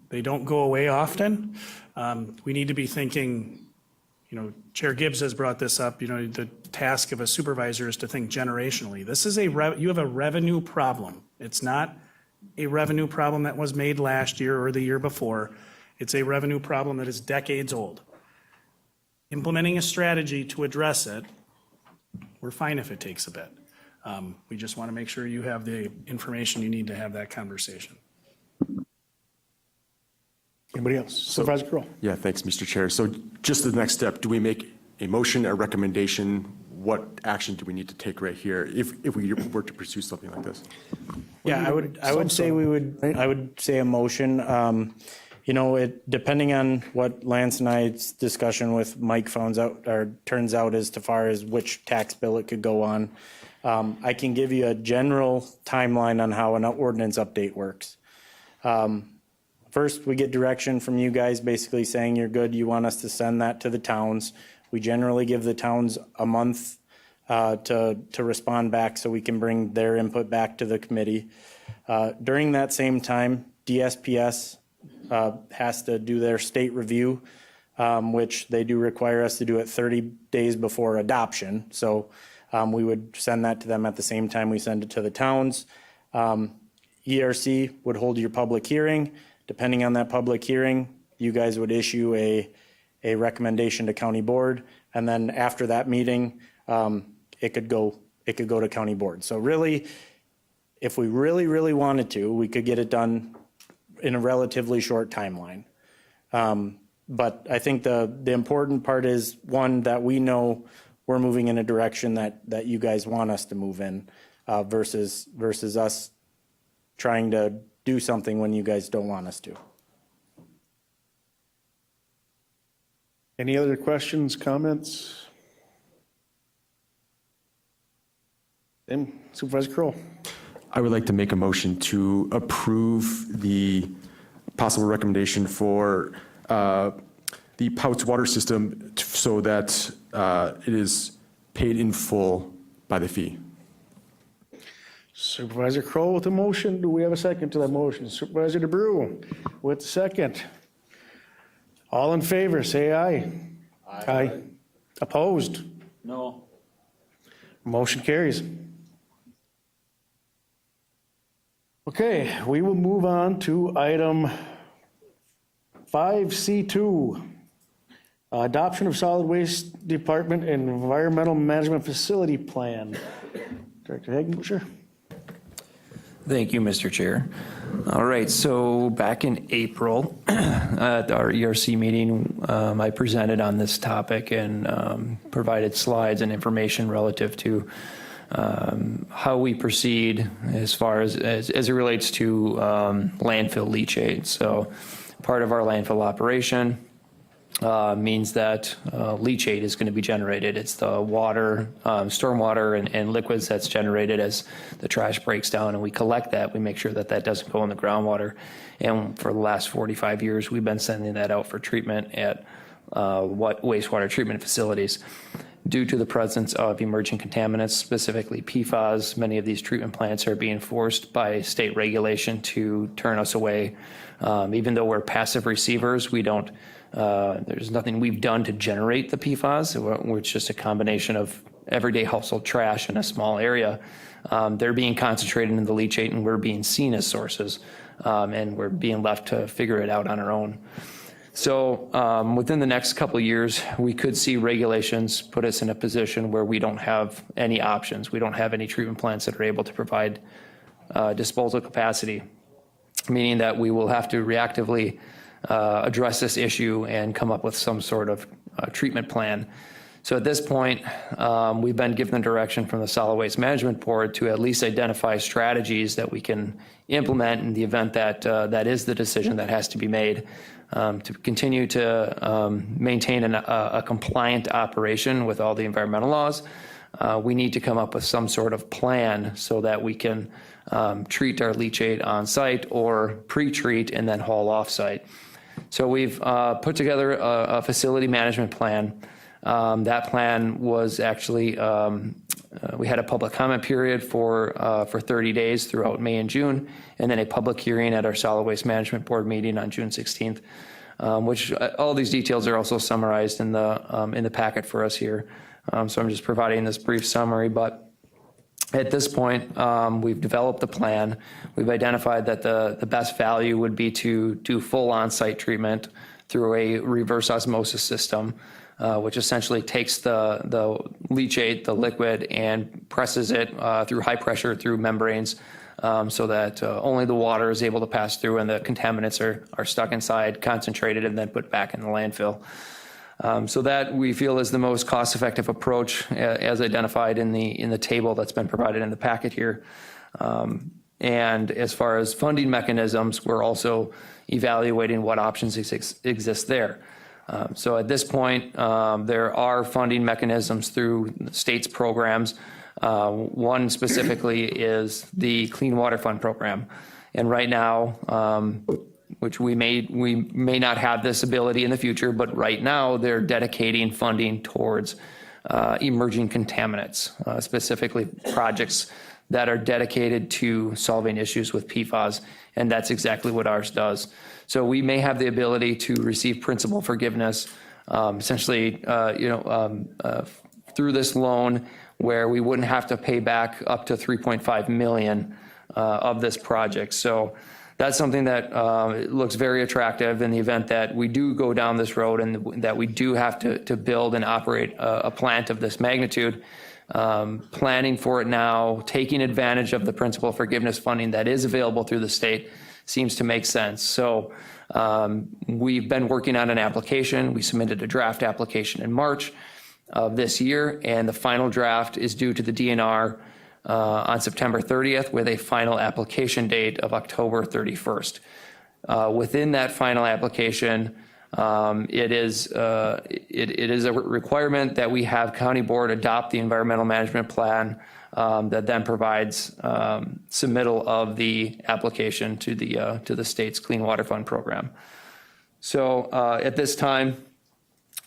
They don't go away often. We need to be thinking, Chair Gibbs has brought this up, the task of a supervisor is to think generationally. This is you have a revenue problem. It's not a revenue problem that was made last year or the year before. It's a revenue problem that is decades old. Implementing a strategy to address it, we're fine if it takes a bit. We just want to make sure you have the information you need to have that conversation. Anybody else? Supervisor Kroll. Yeah, thanks, Mr. Chair. So just the next step, do we make a motion, a recommendation? What action do we need to take right here if we were to pursue something like this? Yeah, I would say a motion. Depending on what Lance and I's discussion with Mike turns out as far as which tax bill it could go on, I can give you a general timeline on how an ordinance update works. First, we get direction from you guys basically saying you're good, you want us to send that to the towns. We generally give the towns a month to respond back so we can bring their input back to the committee. During that same time, DSPS has to do their state review, which they do require us to do it 30 days before adoption. So we would send that to them at the same time we send it to the towns. ERC would hold your public hearing. Depending on that public hearing, you guys would issue a recommendation to county board. And then after that meeting, it could go to county board. So really, if we really wanted to, we could get it done in a relatively short timeline. But I think the important part is, one, that we know we're moving in a direction that you guys want us to move in, versus us trying to do something when you guys don't want us to. Any other questions, comments? Supervisor Kroll. I would like to make a motion to approve the possible recommendation for the Pouts water system so that it is paid in full by the fee. Supervisor Kroll with the motion. Do we have a second to that motion? Supervisor DeBrew with the second. All in favor, say aye. Aye. Opposed? No. Motion carries. Okay, we will move on to item 5C2. Adoption of Solid Waste Department and Environmental Management Facility Plan. Director Hagenbuscher. Thank you, Mr. Chair. All right, so back in April at our ERC meeting, I presented on this topic and provided slides and information relative to how we proceed as far as it relates to landfill leachate. So part of our landfill operation means that leachate is going to be generated. It's the water, stormwater and liquids that's generated as the trash breaks down, and we collect that. We make sure that that doesn't go in the groundwater. And for the last 45 years, we've been sending that out for treatment at wastewater treatment facilities. due to the presence of emerging contaminants, specifically PFAS. Many of these treatment plants are being forced by state regulation to turn us away. Even though we're passive receivers, we don't, there's nothing we've done to generate the PFAS. We're just a combination of everyday household trash in a small area. They're being concentrated in the leachate, and we're being seen as sources, and we're being left to figure it out on our own. So within the next couple of years, we could see regulations put us in a position where we don't have any options. We don't have any treatment plants that are able to provide disposal capacity, meaning that we will have to reactively address this issue and come up with some sort of treatment plan. So at this point, we've been given the direction from the Solid Waste Management Board to at least identify strategies that we can implement in the event that that is the decision that has to be made. To continue to maintain a compliant operation with all the environmental laws, we need to come up with some sort of plan so that we can treat our leachate on site or pre-treat and then haul off site. So we've put together a facility management plan. That plan was actually, we had a public comment period for 30 days throughout May and June, and then a public hearing at our Solid Waste Management Board meeting on June 16th, which all these details are also summarized in the packet for us here. So I'm just providing this brief summary, but at this point, we've developed a plan. We've identified that the best value would be to do full on-site treatment through a reverse osmosis system, which essentially takes the leachate, the liquid, and presses it through high pressure through membranes so that only the water is able to pass through and the contaminants are stuck inside, concentrated, and then put back in the landfill. So that we feel is the most cost-effective approach as identified in the table that's been provided in the packet here. And as far as funding mechanisms, we're also evaluating what options exist there. So at this point, there are funding mechanisms through the state's programs. One specifically is the Clean Water Fund program. And right now, which we may not have this ability in the future, but right now they're dedicating funding towards emerging contaminants, specifically projects that are dedicated to solving issues with PFAS, and that's exactly what ours does. So we may have the ability to receive principal forgiveness, essentially, through this loan, where we wouldn't have to pay back up to $3.5 million of this project. So that's something that looks very attractive in the event that we do go down this road and that we do have to build and operate a plant of this magnitude. Planning for it now, taking advantage of the principal forgiveness funding that is available through the state seems to make sense. So we've been working on an application. We submitted a draft application in March of this year, and the final draft is due to the DNR on September 30th with a final application date of October 31st. Within that final application, it is a requirement that we have County Board adopt the environmental management plan that then provides submittal of the application to the state's Clean Water Fund program. So at this time,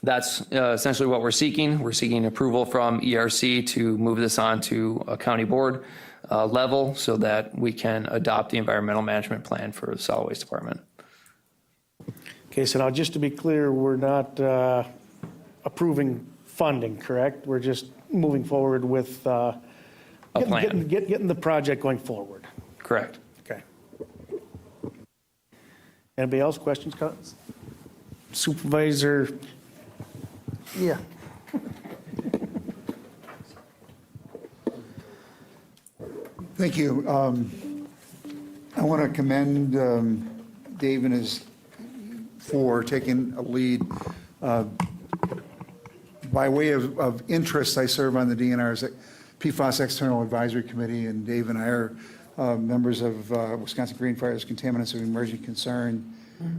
that's essentially what we're seeking. We're seeking approval from ERC to move this on to a county board level so that we can adopt the environmental management plan for the solid waste department. Okay, so now just to be clear, we're not approving funding, correct? We're just moving forward with plan. getting the project going forward. Correct. Okay. Anybody else, questions, comments? Supervisor? Yeah. Thank you. I want to commend Dave and his for taking a lead. By way of interest, I serve on the DNR's PFAS External Advisory Committee, and Dave and I are members of Wisconsin Green Fire's Contaminants of Emerging Concern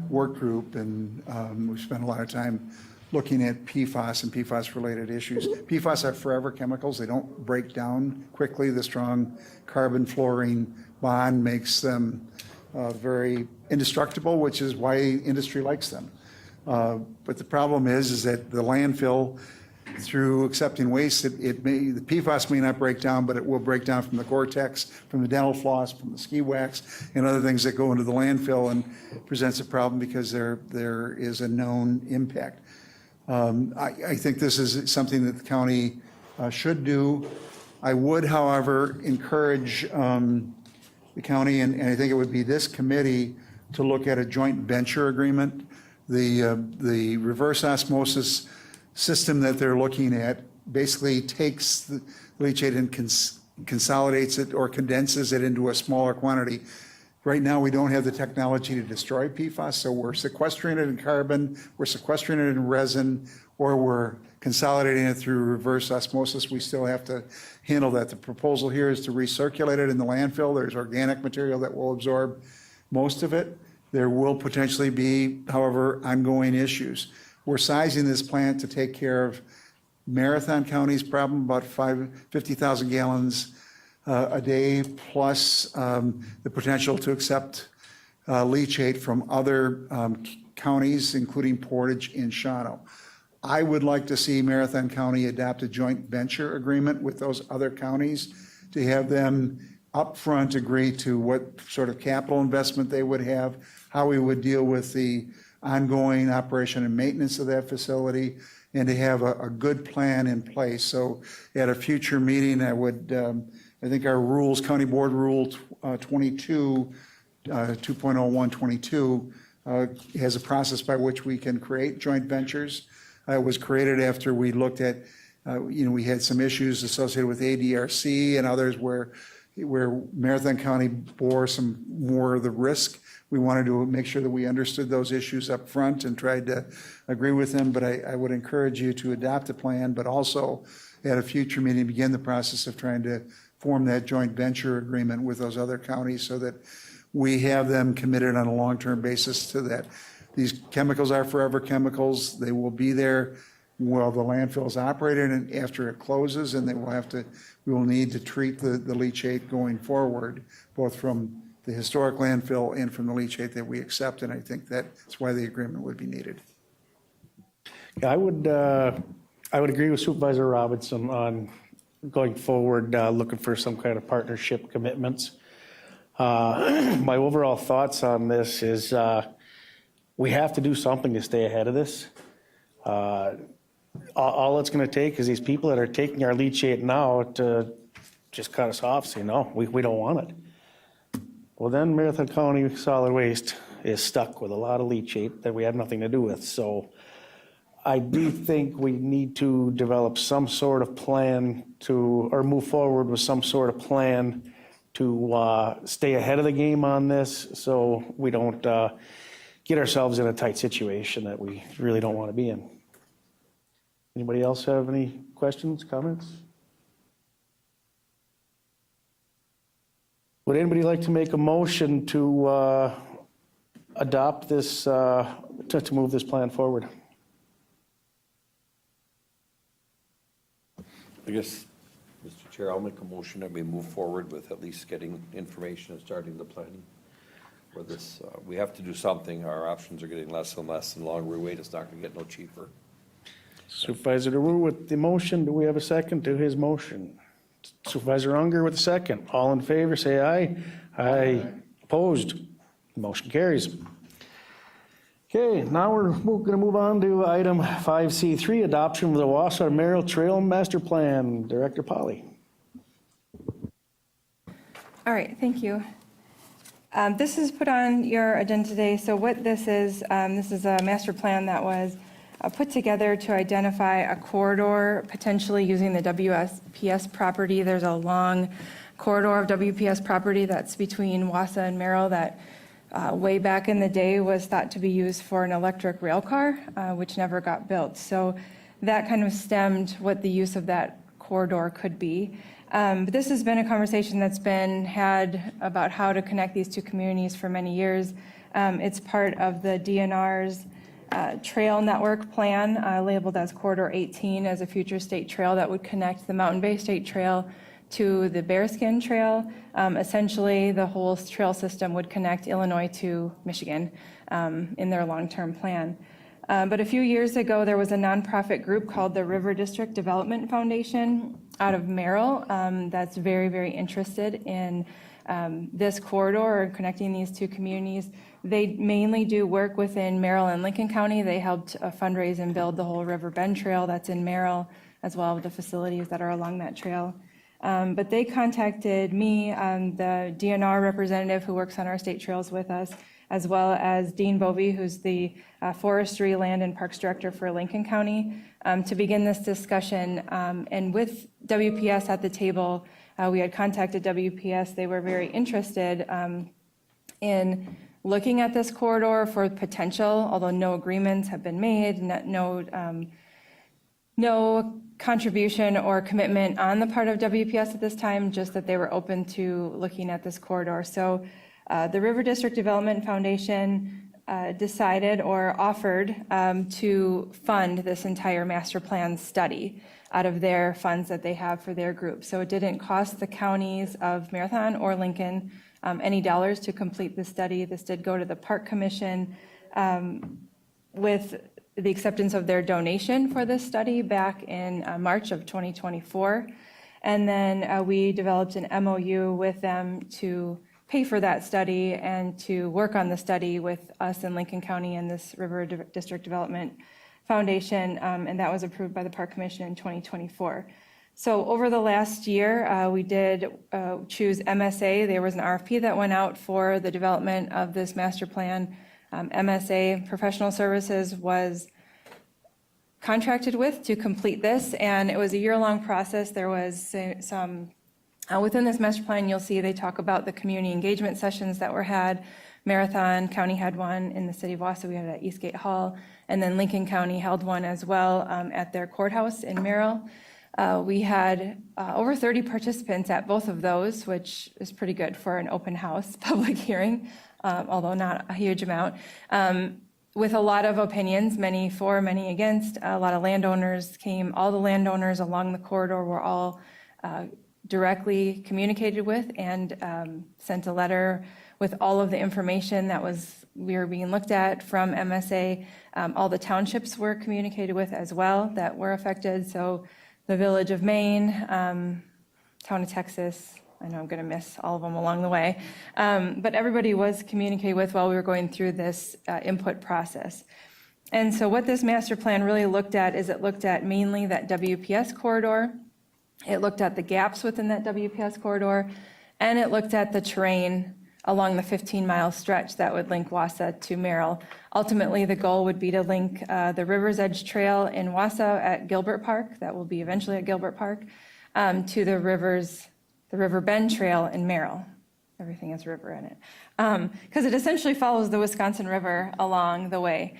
work group, and we spent a lot of time looking at PFAS and PFAS-related issues. PFAS are forever chemicals. They don't break down quickly. The strong carbon-fluorine bond makes them very indestructible, which is why industry likes them. But the problem is that the landfill through accepting waste, the PFAS may not break down, but it will break down from the Gore-Tex, from the dental floss, from the ski wax, and other things that go into the landfill and presents a problem because there is a known impact. I think this is something that the county should do. I would, however, encourage the county, and I think it would be this committee, to look at a joint venture agreement. The reverse osmosis system that they're looking at basically takes the leachate and consolidates it or condenses it into a smaller quantity. Right now, we don't have the technology to destroy PFAS, so we're sequestering it in carbon, we're sequestering it in resin, or we're consolidating it through reverse osmosis. We still have to handle that. The proposal here is to recirculate it in the landfill. There's organic material that will absorb most of it. There will potentially be, however, ongoing issues. We're sizing this plant to take care of Marathon County's problem, about 50,000 gallons a day, plus the potential to accept leachate from other counties, including Portage and Shawano. I would like to see Marathon County adopt a joint venture agreement with those other counties to have them upfront agree to what sort of capital investment they would have, how we would deal with the ongoing operation and maintenance of that facility, and to have a good plan in place. So at a future meeting, I would, I think our rules, County Board Rule 22, 2.0122, has a process by which we can create joint ventures. It was created after we looked at, we had some issues associated with ADRC and others where Marathon County bore some more of the risk. We wanted to make sure that we understood those issues up front and tried to agree with them. But I would encourage you to adopt a plan, but also at a future meeting, begin the process of trying to form that joint venture agreement with those other counties so that we have them committed on a long-term basis to that. These chemicals are forever chemicals. They will be there while the landfill is operated and after it closes, and we will need to treat the leachate going forward, both from the historic landfill and from the leachate that we accept, and I think that's why the agreement would be needed. I would agree with Supervisor Robinson on going forward, looking for some kind of partnership commitments. My overall thoughts on this is we have to do something to stay ahead of this. All it's going to take is these people that are taking our leachate now to just cut us off, say, no, we don't want it. Well, then Marathon County Solid Waste is stuck with a lot of leachate that we have nothing to do with. So I do think we need to develop some sort of plan or move forward with some sort of plan to stay ahead of the game on this so we don't get ourselves in a tight situation that we really don't want to be in. Anybody else have any questions, comments? Would anybody like to make a motion to adopt this, to move this plan forward? I guess, Mr. Chair, I'll make a motion that we move forward with at least getting information and starting the planning for this. We have to do something. Our options are getting less and less, and the longer we wait, it's not going to get no cheaper. Supervisor DeRue with the motion. Do we have a second to his motion? Supervisor Unger with the second. All in favor, say aye. Aye. Opposed? Motion carries. Okay, now we're going to move on to item 5C3, adoption of the Wausau Merrill Trail Master Plan. Director Polly. All right, thank you. This is put on your agenda today. So what this is a master plan that was put together to identify a corridor, potentially using the WPS property. There's a long corridor of WPS property that's between Wausau and Merrill that way back in the day was thought to be used for an electric rail car, which never got built. So that kind of stemmed what the use of that corridor could be. But this has been a conversation that's been had about how to connect these two communities for many years. It's part of the DNR's trail network plan, labeled as Corridor 18 as a future state trail that would connect the Mountain Bay State Trail to the Bearskin Trail. Essentially, the whole trail system would connect Illinois to Michigan in their long-term plan. But a few years ago, there was a nonprofit group called the River District Development Foundation out of Merrill that's very, very interested in this corridor or connecting these two communities. They mainly do work within Merrill and Lincoln County. They helped fundraise and build the whole River Bend Trail that's in Merrill, as well as the facilities that are along that trail. But they contacted me, the DNR representative who works on our state trails with us, as well as Dean Bovee, who's the Forestry, Land, and Parks Director for Lincoln County, to begin this discussion. And with WPS at the table, we had contacted WPS. They were very interested in looking at this corridor for potential, although no agreements have been made, no contribution or commitment on the part of WPS at this time, just that they were open to looking at this corridor. So the River District Development Foundation decided or offered to fund this entire master plan study out of their funds that they have for their group. So it didn't cost the counties of Marathon or Lincoln any dollars to complete the study. This did go to the Park Commission with the acceptance of their donation for this study back in March of 2024. And then we developed an MOU with them to pay for that study and to work on the study with us in Lincoln County and this River District Development Foundation, and that was approved by the Park Commission in 2024. So over the last year, we did choose MSA. There was an RFP that went out for the development of this master plan. MSA Professional Services was contracted with to complete this, and it was a year-long process. There was some within this master plan, you'll see they talk about the community engagement sessions that were had. Marathon County had one in the city of Wausau. We had it at Eastgate Hall, and then Lincoln County held one as well at their courthouse in Merrill. We had over 30 participants at both of those, which is pretty good for an open house public hearing, although not a huge amount, with a lot of opinions, many for, many against. A lot of landowners came. All the landowners along the corridor were all directly communicated with and sent a letter with all of the information that we were being looked at from MSA. All the townships were communicated with as well that were affected. So the Village of Maine, Town of Texas, I know I'm going to miss all of them along the way, but everybody was communicated with while we were going through this input process. And so what this master plan really looked at is it looked at mainly that WPS corridor. It looked at the gaps within that WPS corridor, and it looked at the terrain along the 15-mile stretch that would link Wausau to Merrill. Ultimately, the goal would be to link the River's Edge Trail in Wausau at Gilbert Park, that will be eventually at Gilbert Park, to the River Bend Trail in Merrill. Everything has river in it, because it essentially follows the Wisconsin River along the way.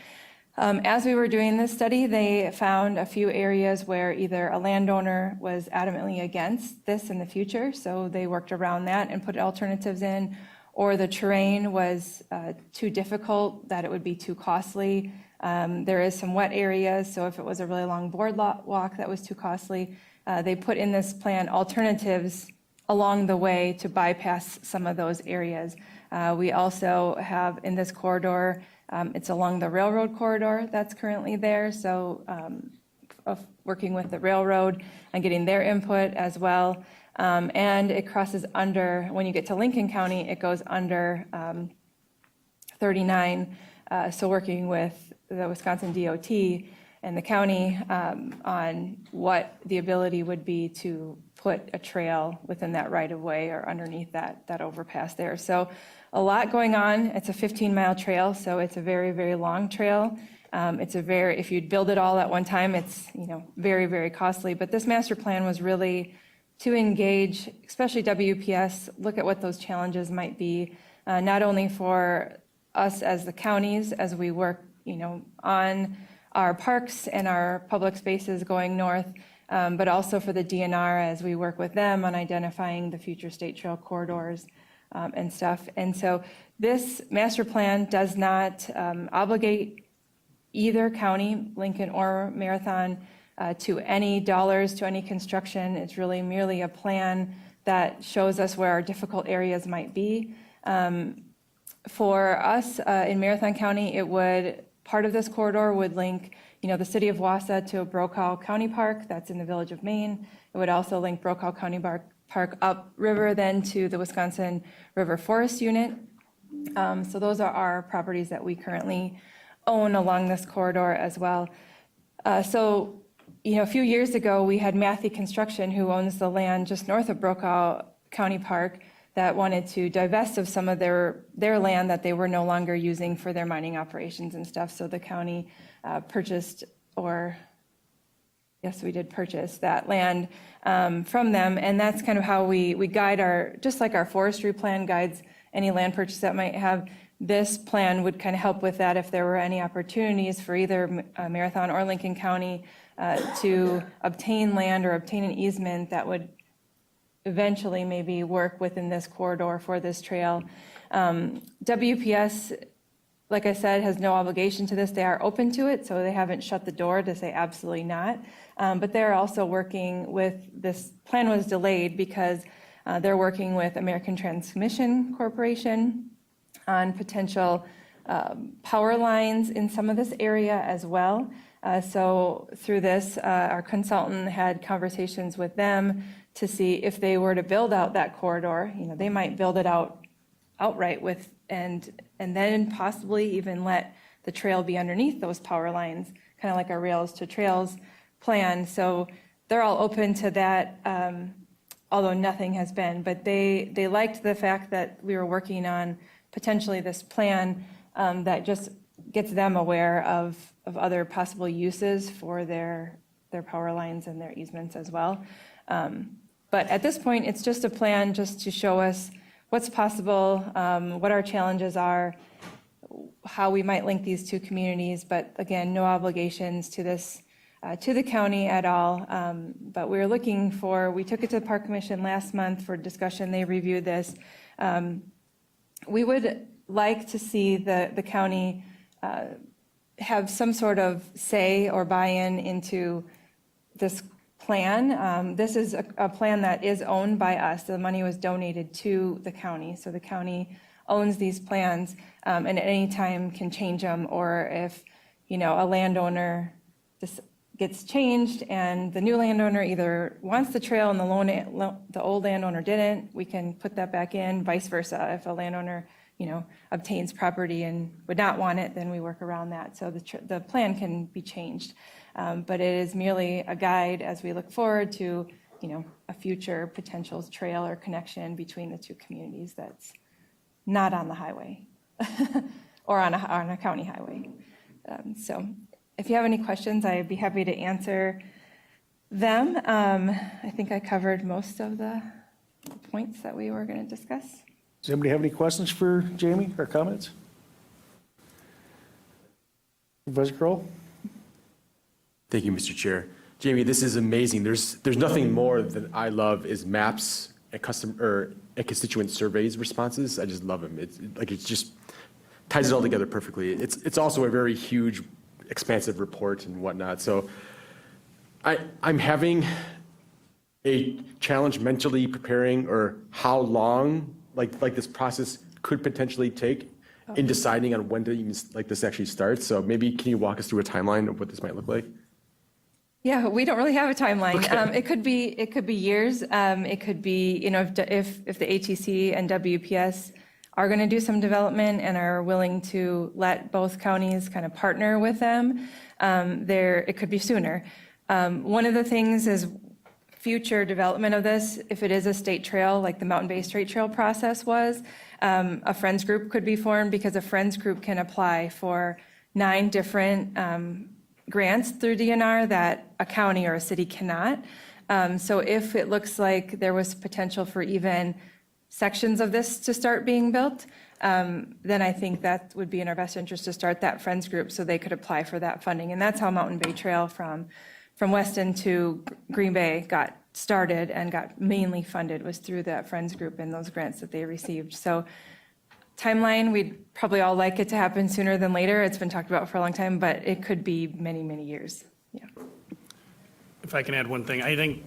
As we were doing this study, they found a few areas where either a landowner was adamantly against this in the future, so they worked around that and put alternatives in, or the terrain was too difficult, that it would be too costly. There is some wet areas, so if it was a really long boardwalk that was too costly, they put in this plan alternatives along the way to bypass some of those areas. We also have in this corridor, it's along the railroad corridor that's currently there, so of working with the railroad and getting their input as well. And it crosses under, when you get to Lincoln County, it goes under 39, so working with the Wisconsin DOT and the county on what the ability would be to put a trail within that right-of-way or underneath that overpass there. So a lot going on. It's a 15-mile trail, so it's a very, very long trail. If you'd build it all at one time, it's very, very costly. But this master plan was really to engage, especially WPS, look at what those challenges might be, not only for us as the counties as we work, on our parks and our public spaces going north, but also for the DNR as we work with them on identifying the future state trail corridors and stuff. And so this master plan does not obligate either county, Lincoln or Marathon, to any dollars, to any construction. It's really merely a plan that shows us where our difficult areas might be. For us in Marathon County, it would part of this corridor would link, the city of Wausau to Brokaw County Park, that's in the village of Maine. It would also link Brokaw County Park upriver then to the Wisconsin River Forest Unit. So those are our properties that we currently own along this corridor as well. So, a few years ago, we had Matthew Construction, who owns the land just north of Brokaw County Park, that wanted to divest of some of their land that they were no longer using for their mining operations and stuff. So the county purchased, yes, we did purchase that land from them. And that's kind of how we guide just like our forestry plan guides any land purchase that might have. This plan would kind of help with that if there were any opportunities for either Marathon or Lincoln County to obtain land or obtain an easement that would eventually maybe work within this corridor for this trail. WPS, like I said, has no obligation to this. They are open to it, so they haven't shut the door to say absolutely not. But they're also working with, this plan was delayed because they're working with American Transmission Corporation on potential power lines in some of this area as well. So through this, our consultant had conversations with them to see if they were to build out that corridor, they might build it outright with, and then possibly even let the trail be underneath those power lines, kind of like our Rails to Trails plan. So they're all open to that, although nothing has been. But they liked the fact that we were working on potentially this plan that just gets them aware of other possible uses for their power lines and their easements as well. But at this point, it's just a plan just to show us what's possible, what our challenges are, how we might link these two communities. But again, no obligations to this, to the county at all. But we took it to the Park Commission last month for discussion. They reviewed this. We would like to see the county have some sort of say or buy-in into this plan. This is a plan that is owned by us. The money was donated to the county, so the county owns these plans and at any time can change them, or if a landowner gets changed and the new landowner either wants the trail and the old landowner didn't, we can put that back in, vice versa. If a landowner obtains property and would not want it, then we work around that. So the plan can be changed. But it is merely a guide as we look forward to, a future potential trail or connection between the two communities that's not on the highway or on a county highway. So if you have any questions, I'd be happy to answer them. I think I covered most of the points that we were going to discuss. Does anybody have any questions for Jamie or comments? Supervisor Kroll? Thank you, Mr. Chair. Jamie, this is amazing. There's nothing more that I love is maps and constituent surveys responses. I just love them. It just ties it all together perfectly. It's also a very huge, expansive report and whatnot. So I'm having a challenge mentally preparing, or how long like this process could potentially take in deciding on when to even this actually starts. So maybe can you walk us through a timeline of what this might look like? Yeah, we don't really have a timeline. Okay. It could be years. It could be, if the ATC and WPS are going to do some development and are willing to let both counties kind of partner with them, it could be sooner. One of the things is future development of this, if it is a state trail, like the Mountain Bay State Trail process was, a friends group could be formed, because a friends group can apply for 9 different grants through DNR that a county or a city cannot. So if it looks like there was potential for even sections of this to start being built, then I think that would be in our best interest to start that friends group so they could apply for that funding. And that's how Mountain Bay Trail from Weston to Green Bay got started and got mainly funded, was through that friends group and those grants that they received. So timeline, we'd probably all like it to happen sooner than later. It's been talked about for a long time, but it could be many, many years. Yeah. If I can add one thing, I think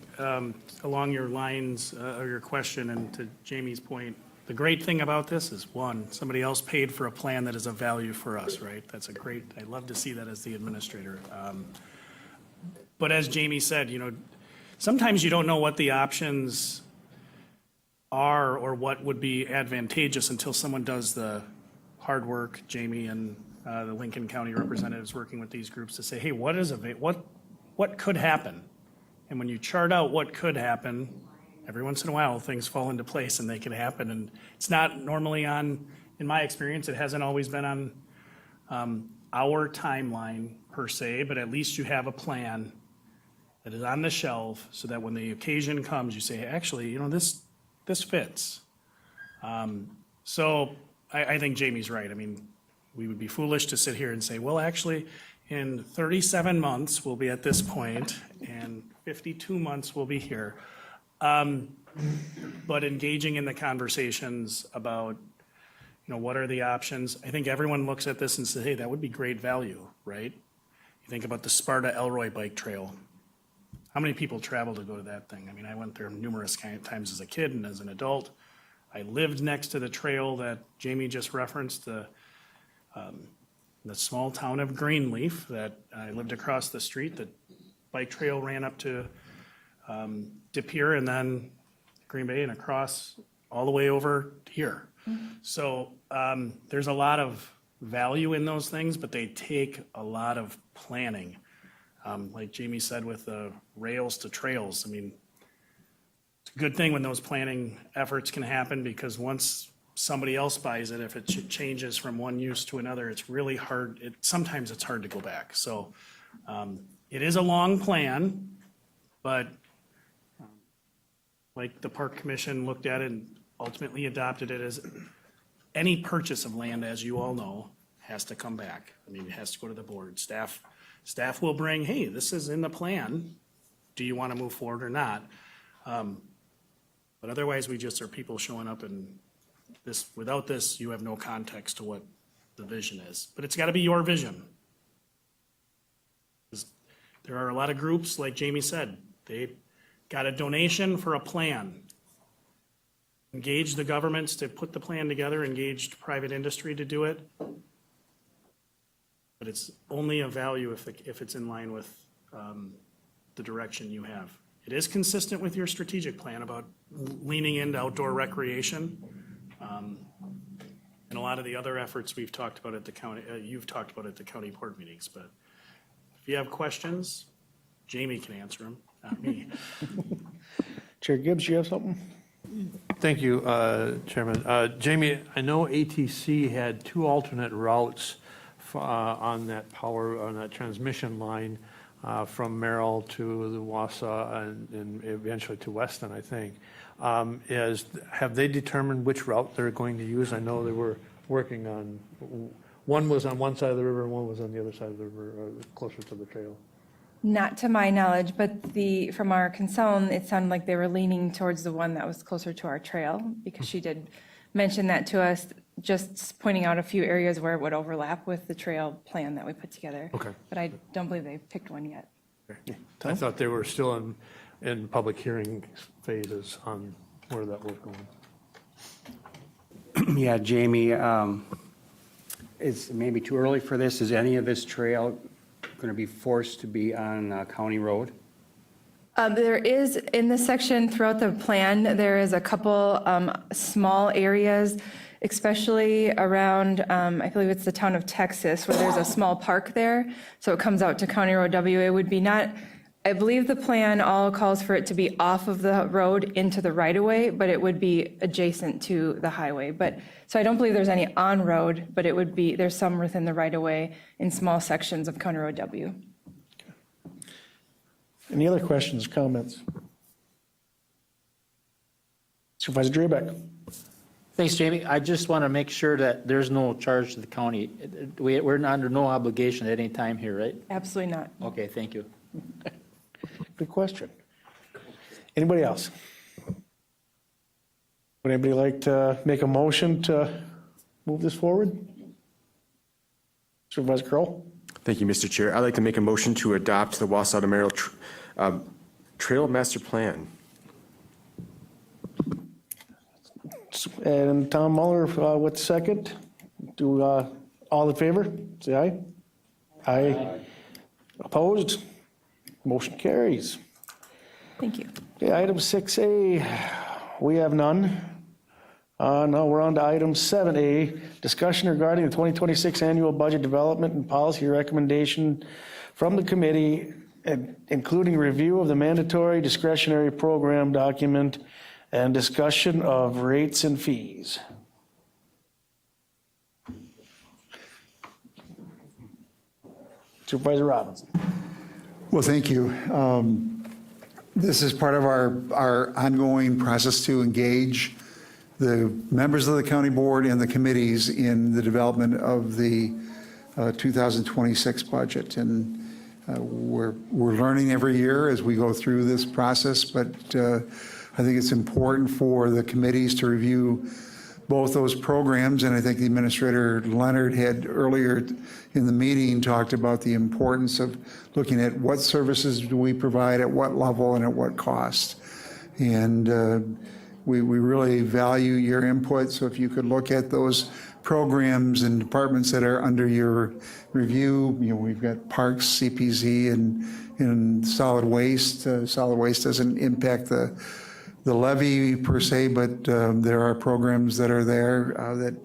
along your lines or your question, and to Jamie's point, the great thing about this is, one, somebody else paid for a plan that is of value for us, right? That's a great, I love to see that as the administrator. But as Jamie said, sometimes you don't know what the options are or what would be advantageous until someone does the hard work, Jamie and the Lincoln County representatives working with these groups to say, hey, what could happen? And when you chart out what could happen, every once in a while, things fall into place and they can happen. And it's not normally in my experience, it hasn't always been on our timeline per se, but at least you have a plan that is on the shelf so that when the occasion comes, you say, actually, this fits. So I think Jamie's right. I mean, we would be foolish to sit here and say, well, actually, in 37 months, we'll be at this point, and 52 months, we'll be here. But engaging in the conversations about, what are the options? I think everyone looks at this and says, hey, that would be great value, right? You think about the Sparta Elroy Bike Trail. How many people travel to go to that thing? I mean, I went there numerous times as a kid and as an adult. I lived next to the trail that Jamie just referenced, the small town of Greenleaf that I lived across the street. The bike trail ran up to De Pere and then Green Bay and across all the way over here. So there's a lot of value in those things, but they take a lot of planning. Like Jamie said with the rails to trails, I mean, it's a good thing when those planning efforts can happen because once somebody else buys it, if it changes from one use to another, it's really hard. Sometimes it's hard to go back. So it is a long plan, but like the Park Commission looked at it and ultimately adopted it as any purchase of land, as you all know, has to come back. I mean, it has to go to the board. Staff will bring, hey, this is in the plan. Do you want to move forward or not? But otherwise, we just are people showing up and without this, you have no context to what the vision is. But it's got to be your vision. There are a lot of groups, like Jamie said, they got a donation for a plan. Engage the governments to put the plan together, engaged private industry to do it. But it's only of value if it's in line with the direction you have. It is consistent with your strategic plan about leaning into outdoor recreation. And a lot of the other efforts we've talked about at the county, you've talked about at the county board meetings. But if you have questions, Jamie can answer them, not me. Chair Gibbs, you have something? Thank you, Chairman. Jamie, I know ATC had 2 alternate routes on that transmission line from Merrill to the Wausau and eventually to Weston, I think. Have they determined which route they're going to use? I know they were working on, one was on one side of the river and one was on the other side of the river, closer to the trail. Not to my knowledge, but from our consultant, it sounded like they were leaning towards the one that was closer to our trail, because she did mention that to us, just pointing out a few areas where it would overlap with the trail plan that we put together. Okay. But I don't believe they've picked one yet. I thought they were still in public hearing phases on where that was going. Yeah, Jamie, it's maybe too early for this. Is any of this trail going to be forced to be on County Road? There is, in the section throughout the plan, there is a couple small areas, especially around, I believe it's the town of Texas, where there's a small park there. So it comes out to County Road W. It would be not, I believe the plan all calls for it to be off of the road into the right-of-way, but it would be adjacent to the highway. So I don't believe there's any on-road, but it would be, there's some within the right-of-way in small sections of County Road W. Any other questions, comments? Supervisor Drabek. Thanks, Jamie. I just want to make sure that there's no charge to the county. We're under no obligation at any time here, right? Absolutely not. Okay, thank you. Good question. Anybody else? Would anybody like to make a motion to move this forward? Supervisor Kroll? Thank you, Mr. Chair. I'd like to make a motion to adopt the Wausau to Merrill Trail Master Plan. And Tom Muller with the second. Do, all in favor, say aye. Aye. Opposed? Motion carries. Thank you. Okay, item 6A, we have none. Now we're on to item 7A, discussion regarding the 2026 annual budget development and policy recommendation from the committee, including review of the mandatory discretionary program document and discussion of rates and fees. Supervisor Robinson. Well, thank you. This is part of our ongoing process to engage the members of the county board and the committees in the development of the 2026 budget. And we're learning every year as we go through this process, but I think it's important for the committees to review both those programs. And I think the Administrator Leonard had earlier in the meeting talked about the importance of looking at what services do we provide, at what level, and at what cost. And we really value your input. So if you could look at those programs and departments that are under your review, we've got parks, CPZ, and solid waste. Solid waste doesn't impact the levy per se, but there are programs that are there that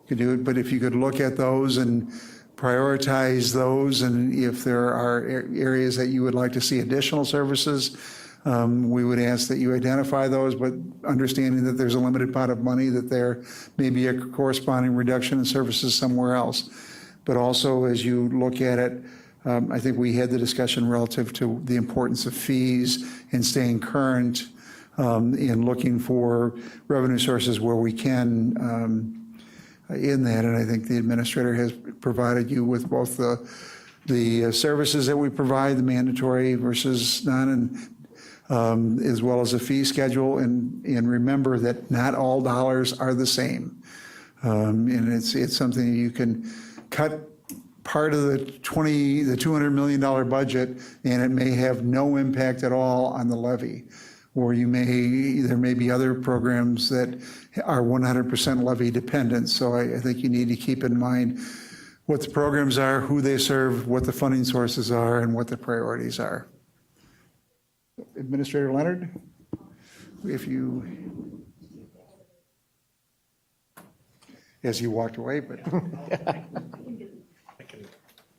could do it. But if you could look at those and prioritize those, and if there are areas that you would like to see additional services, we would ask that you identify those, but understanding that there's a limited pot of money, that there may be a corresponding reduction in services somewhere else. But also, as you look at it, I think we had the discussion relative to the importance of fees and staying current in looking for revenue sources where we can in that. And I think the administrator has provided you with both the services that we provide, the mandatory versus none, and as well as a fee schedule. And remember that not all dollars are the same. And it's something you can cut part of the $200 million budget, and it may have no impact at all on the levy. Or there may be other programs that are 100% levy dependent. So I think you need to keep in mind what the programs are, who they serve, what the funding sources are, and what the priorities are. Administrator Leonard, as you walked away, but.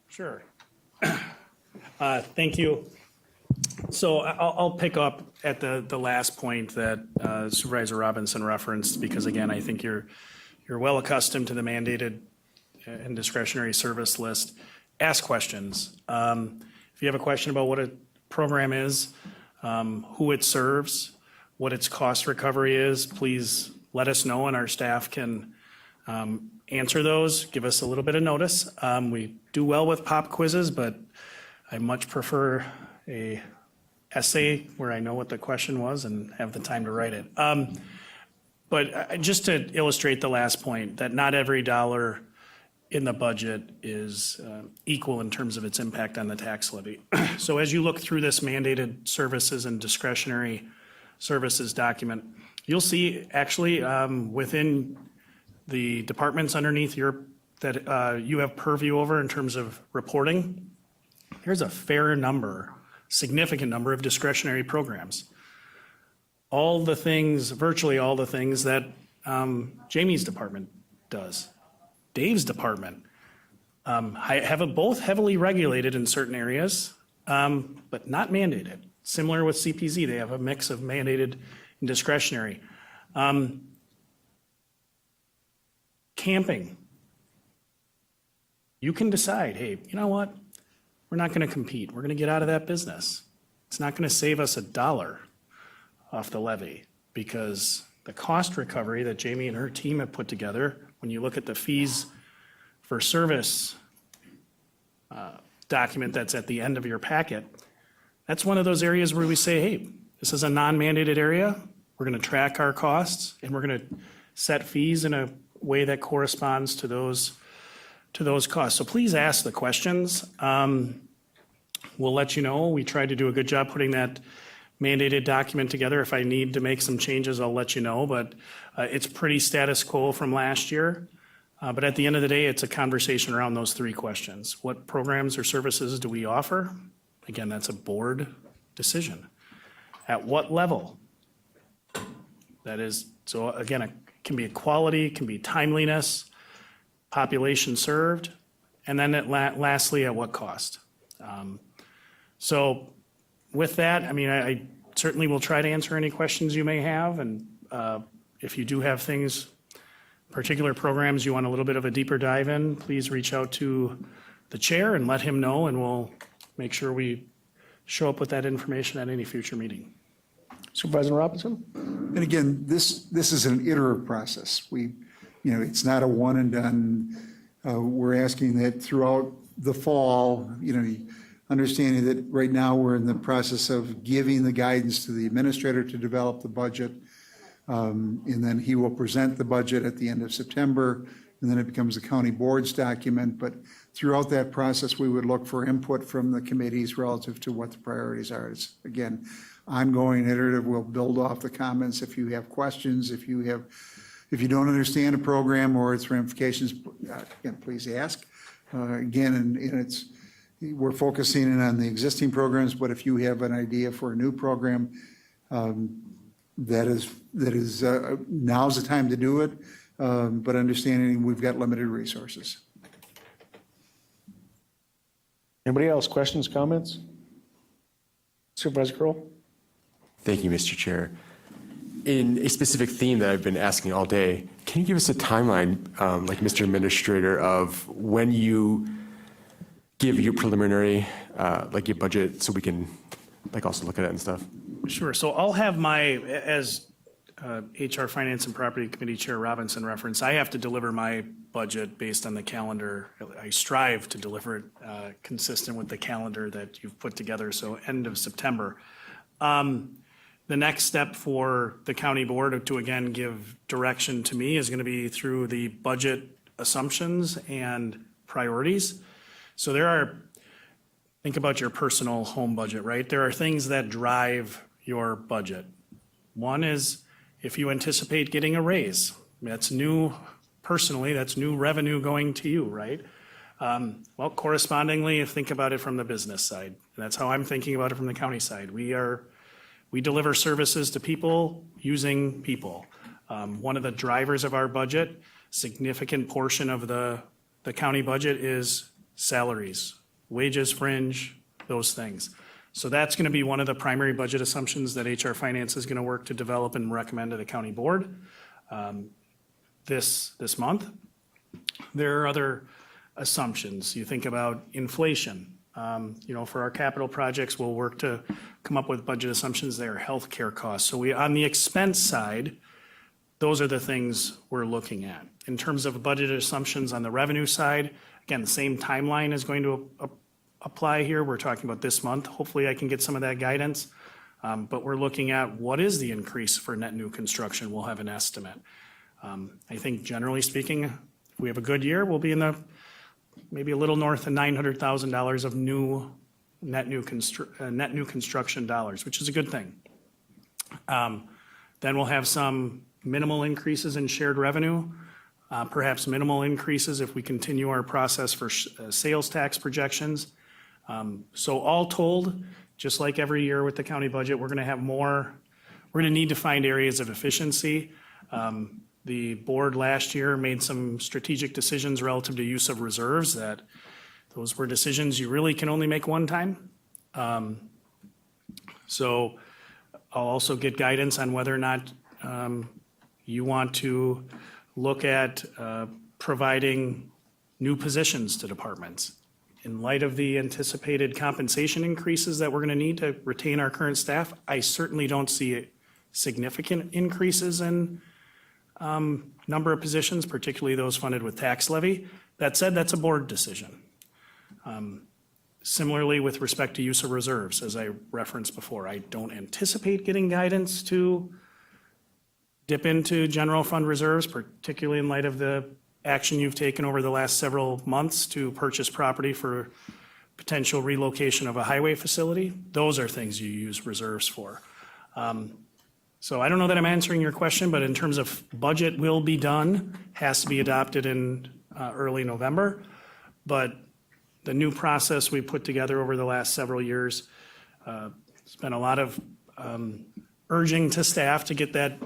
Sure. Thank you. So I'll pick up at the last point that Supervisor Robinson referenced, because again, I think you're well accustomed to the mandated and discretionary service list. Ask questions. If you have a question about what a program is, who it serves, what its cost recovery is, please let us know, and our staff can answer those. Give us a little bit of notice. We do well with pop quizzes, but I much prefer a essay where I know what the question was and have the time to write it. But just to illustrate the last point, that not every dollar in the budget is equal in terms of its impact on the tax levy. So as you look through this mandated services and discretionary services document, you'll see actually within the departments underneath that you have purview over in terms of reporting, here's a fair number, significant number of discretionary programs. All the things, virtually all the things that Jamie's department does, Dave's department, have both heavily regulated in certain areas, but not mandated. Similar with CPZ, they have a mix of mandated and discretionary. Camping. You can decide, hey, you know what? We're not going to compete. We're going to get out of that business. It's not going to save us $1 off the levy, because the cost recovery that Jamie and her team have put together, when you look at the fees for service document that's at the end of your packet, that's one of those areas where we say, hey, this is a non-mandated area. We're going to track our costs, and we're going to set fees in a way that corresponds to those costs. So please ask the questions. We'll let you know. We tried to do a good job putting that mandated document together. If I need to make some changes, I'll let you know, but it's pretty status quo from last year. But at the end of the day, it's a conversation around those three questions. What programs or services do we offer? Again, that's a board decision. At what level? That is, so again, it can be equality, it can be timeliness, population served, and then lastly, at what cost? So with that, I mean, I certainly will try to answer any questions you may have, and if you do have things, particular programs you want a little bit of a deeper dive in, please reach out to the chair and let him know, and we'll make sure we show up with that information at any future meeting. Supervisor Robinson? And again, this is an iterative process. It's not a one and done. We're asking that throughout the fall, understanding that right now we're in the process of giving the guidance to the administrator to develop the budget. And then he will present the budget at the end of September, and then it becomes the county board's document. But throughout that process, we would look for input from the committees relative to what the priorities are. It's, again, ongoing, iterative. We'll build off the comments. If you have questions, if you don't understand a program or its ramifications, again, please ask. We're focusing in on the existing programs, but if you have an idea for a new program, that is now's the time to do it, but understanding we've got limited resources. Anybody else? Questions, comments? Supervisor Kroll? Thank you, Mr. Chair. In a specific theme that I've been asking all day, can you give us a timeline, like Mr. Administrator, of when you give your preliminary, like your budget, so we can like also look at it and stuff? Sure. So I'll have as HR Finance and Property Committee Chair Robinson referenced, I have to deliver my budget based on the calendar. I strive to deliver it consistent with the calendar that you've put together, so end of September. The next step for the county board to again give direction to me is going to be through the budget assumptions and priorities. So think about your personal home budget, right? There are things that drive your budget. One is if you anticipate getting a raise, that's new, personally, that's new revenue going to you, right? Well, correspondingly, think about it from the business side. That's how I'm thinking about it from the county side. We deliver services to people using people. One of the drivers of our budget, significant portion of the county budget is salaries, wages, fringe, those things. So that's going to be one of the primary budget assumptions that HR Finance is going to work to develop and recommend to the county board this month. There are other assumptions. You think about inflation. For our capital projects, we'll work to come up with budget assumptions there, healthcare costs. So on the expense side, those are the things we're looking at. In terms of budget assumptions on the revenue side, again, the same timeline is going to apply here. We're talking about this month. Hopefully I can get some of that guidance. But we're looking at what is the increase for net new construction. We'll have an estimate. I think generally speaking, if we have a good year, we'll be in the maybe a little north of $900,000 of net new construction dollars, which is a good thing. Then we'll have some minimal increases in shared revenue, perhaps minimal increases if we continue our process for sales tax projections. So all told, just like every year with the county budget, we're going to need to find areas of efficiency. The board last year made some strategic decisions relative to use of reserves that those were decisions you really can only make one time. So I'll also get guidance on whether or not you want to look at providing new positions to departments. In light of the anticipated compensation increases that we're going to need to retain our current staff, I certainly don't see significant increases in number of positions, particularly those funded with tax levy. That said, that's a board decision. Similarly, with respect to use of reserves, as I referenced before, I don't anticipate getting guidance to dip into general fund reserves, particularly in light of the action you've taken over the last several months to purchase property for potential relocation of a highway facility, those are things you use reserves for. So I don't know that I'm answering your question, but in terms of budget will be done, has to be adopted in early November. But the new process we put together over the last several years, it's been a lot of urging to staff to get that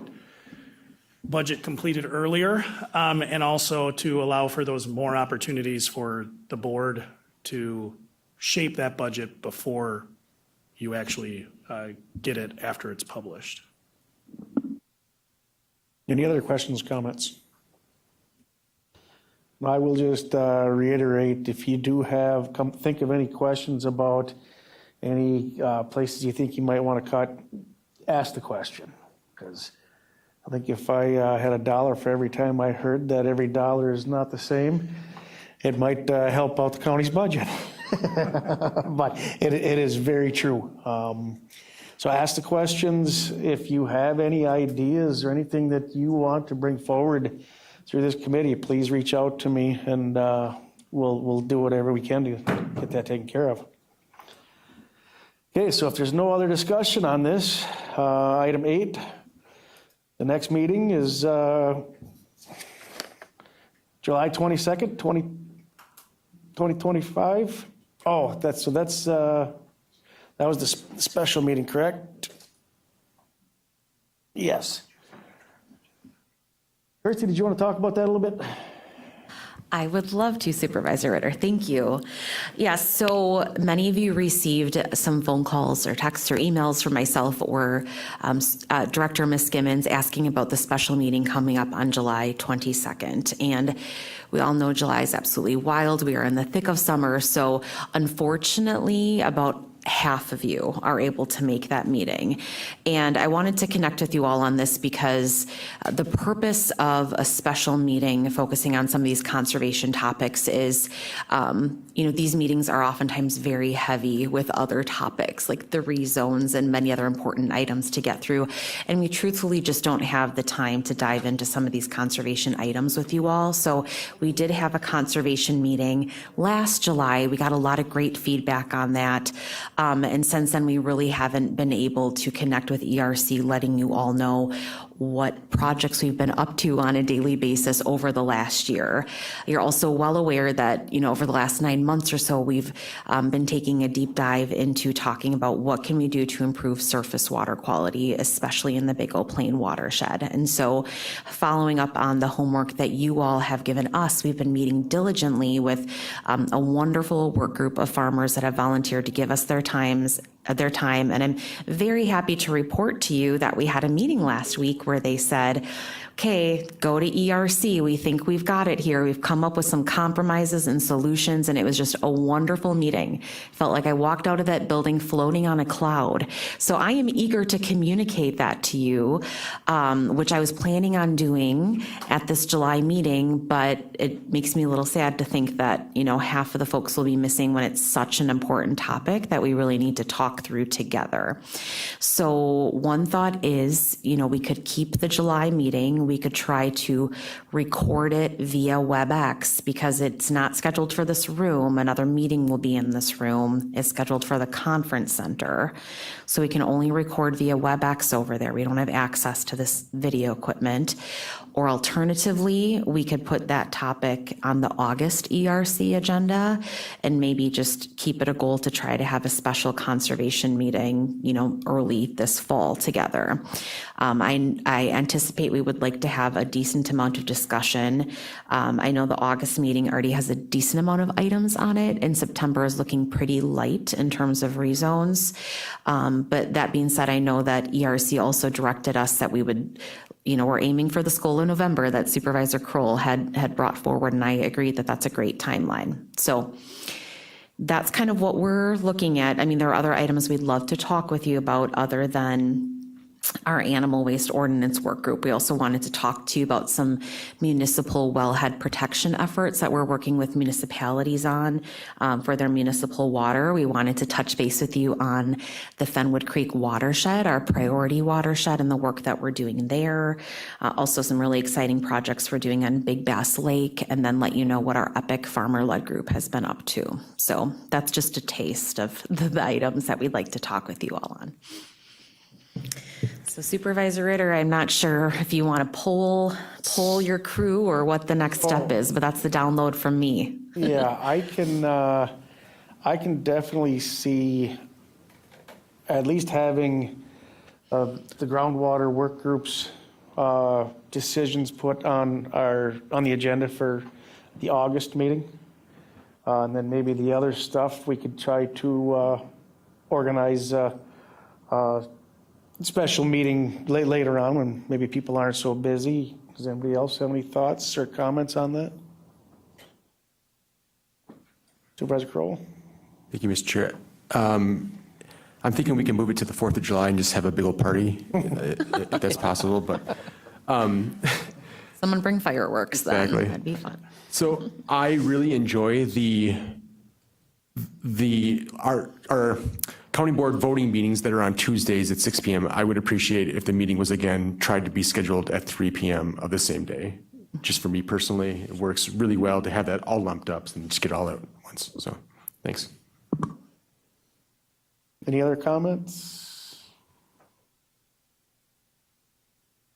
budget completed earlier, and also to allow for those more opportunities for the board to shape that budget before you actually get it after it's published. Any other questions, comments? I will just reiterate, if you do have, think of any questions about any places you think you might want to cut, ask the question. Because I think if I had $1 for every time I heard that every dollar is not the same, it might help out the county's budget. But it is very true. So ask the questions. If you have any ideas or anything that you want to bring forward through this committee, please reach out to me, and we'll do whatever we can to get that taken care of. Okay, so if there's no other discussion on this, item 8, the next meeting is July 22nd, 2025. Oh, that was the special meeting, correct? Yes. Kirsty, did you want to talk about that a little bit? I would love to, Supervisor Ritter. Thank you. Yes, so many of you received some phone calls or texts or emails from myself or Director Ms. Skimmons asking about the special meeting coming up on July 22nd. And we all know July is absolutely wild. We are in the thick of summer. So unfortunately, about half of you are able to make that meeting. And I wanted to connect with you all on this because the purpose of a special meeting focusing on some of these conservation topics is, these meetings are oftentimes very heavy with other topics like the rezones and many other important items to get through. And we truthfully just don't have the time to dive into some of these conservation items with you all. So we did have a conservation meeting last July. We got a lot of great feedback on that. And since then, we really haven't been able to connect with ERC, letting you all know what projects we've been up to on a daily basis over the last year. You're also well aware that, over the last 9 months or so, we've been taking a deep dive into talking about what can we do to improve surface water quality, especially in the Big O Plain watershed. And so following up on the homework that you all have given us, we've been meeting diligently with a wonderful work group of farmers that have volunteered to give us their time. And I'm very happy to report to you that we had a meeting last week where they said, okay, go to ERC. We think we've got it here. We've come up with some compromises and solutions, and it was just a wonderful meeting. Felt like I walked out of that building floating on a cloud. So I am eager to communicate that to you, which I was planning on doing at this July meeting, but it makes me a little sad to think that, half of the folks will be missing when it's such an important topic that we really need to talk through together. So one thought is, we could keep the July meeting. We could try to record it via WebEx because it's not scheduled for this room. Another meeting will be in this room. It's scheduled for the conference center. So we can only record via WebEx over there. We don't have access to this video equipment. Or alternatively, we could put that topic on the August ERC agenda and maybe just keep it a goal to try to have a special conservation meeting, early this fall together. I anticipate we would like to have a decent amount of discussion. I know the August meeting already has a decent amount of items on it, and September is looking pretty light in terms of rezones. But that being said, I know that ERC also directed us that we would, we're aiming for the school in November that Supervisor Kroll had brought forward, and I agreed that that's a great timeline. So that's kind of what we're looking at. I mean, there are other items we'd love to talk with you about other than our animal waste ordinance work group. We also wanted to talk to you about some municipal wellhead protection efforts that we're working with municipalities on for their municipal water. We wanted to touch base with you on the Fenwood Creek watershed, our priority watershed, and the work that we're doing there. Also some really exciting projects we're doing on Big Bass Lake, and then let you know what our EPIC farmer-led group has been up to. So that's just a taste of the items that we'd like to talk with you all on. So Supervisor Ritter, I'm not sure if you want to poll your crew or what the next step is, but that's the download from me. Yeah, I can definitely see at least having the groundwater work groups decisions put on the agenda for the August meeting. And then maybe the other stuff, we could try to organize special meeting later on when maybe people aren't so busy. Does anybody else have any thoughts or comments on that? Supervisor Crowell? Thank you, Mr. Chair. I'm thinking we can move it to the 4th of July and just have a big old party, if that's possible, but. Someone bring fireworks then. Exactly. That'd be fun. So I really enjoy our county board voting meetings that are on Tuesdays at 6 p.m. I would appreciate it if the meeting was again tried to be scheduled at 3 p.m. of the same day. Just for me personally, it works really well to have that all lumped up and just get it all out at once. So, thanks. Any other comments?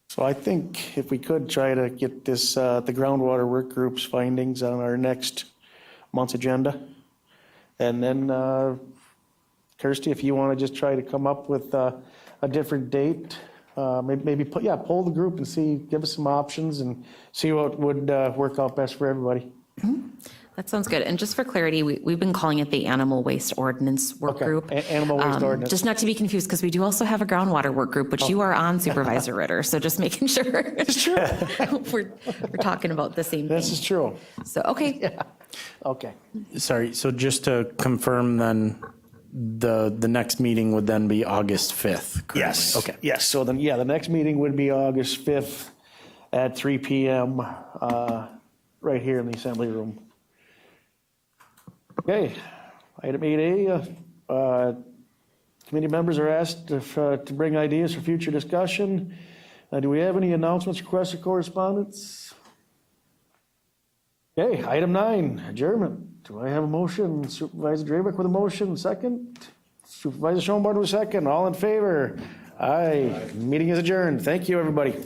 So I think if we could try to get this, the groundwater work group's findings on our next month's agenda. And then, Kirsty, if you want to just try to come up with a different date, maybe poll the group and see, give us some options and see what would work out best for everybody. That sounds good. And just for clarity, we've been calling it the Animal Waste Ordinance Work Okay, Group. Animal Waste Ordinance. Just not to be confused, because we do also have a groundwater work group, which you are on, Supervisor Ritter. So just making sure It's true. we're talking about the same thing. This is true. So, okay. Okay. Sorry, so just to confirm then, the next meeting would then be August 5th, correct? Yes. Okay. Yes, so then, the next meeting would be August 5th at 3 p.m. Right here in the Assembly Room. Okay, item 8A, committee members are asked to bring ideas for future discussion. Do we have any announcements, requests, or correspondence? Okay, item 9, adjournment. Do I have a motion? Supervisor Drabek with a motion, second. Supervisor Schoenborn with a second. All in favor? Aye. Meeting is adjourned. Thank you, everybody.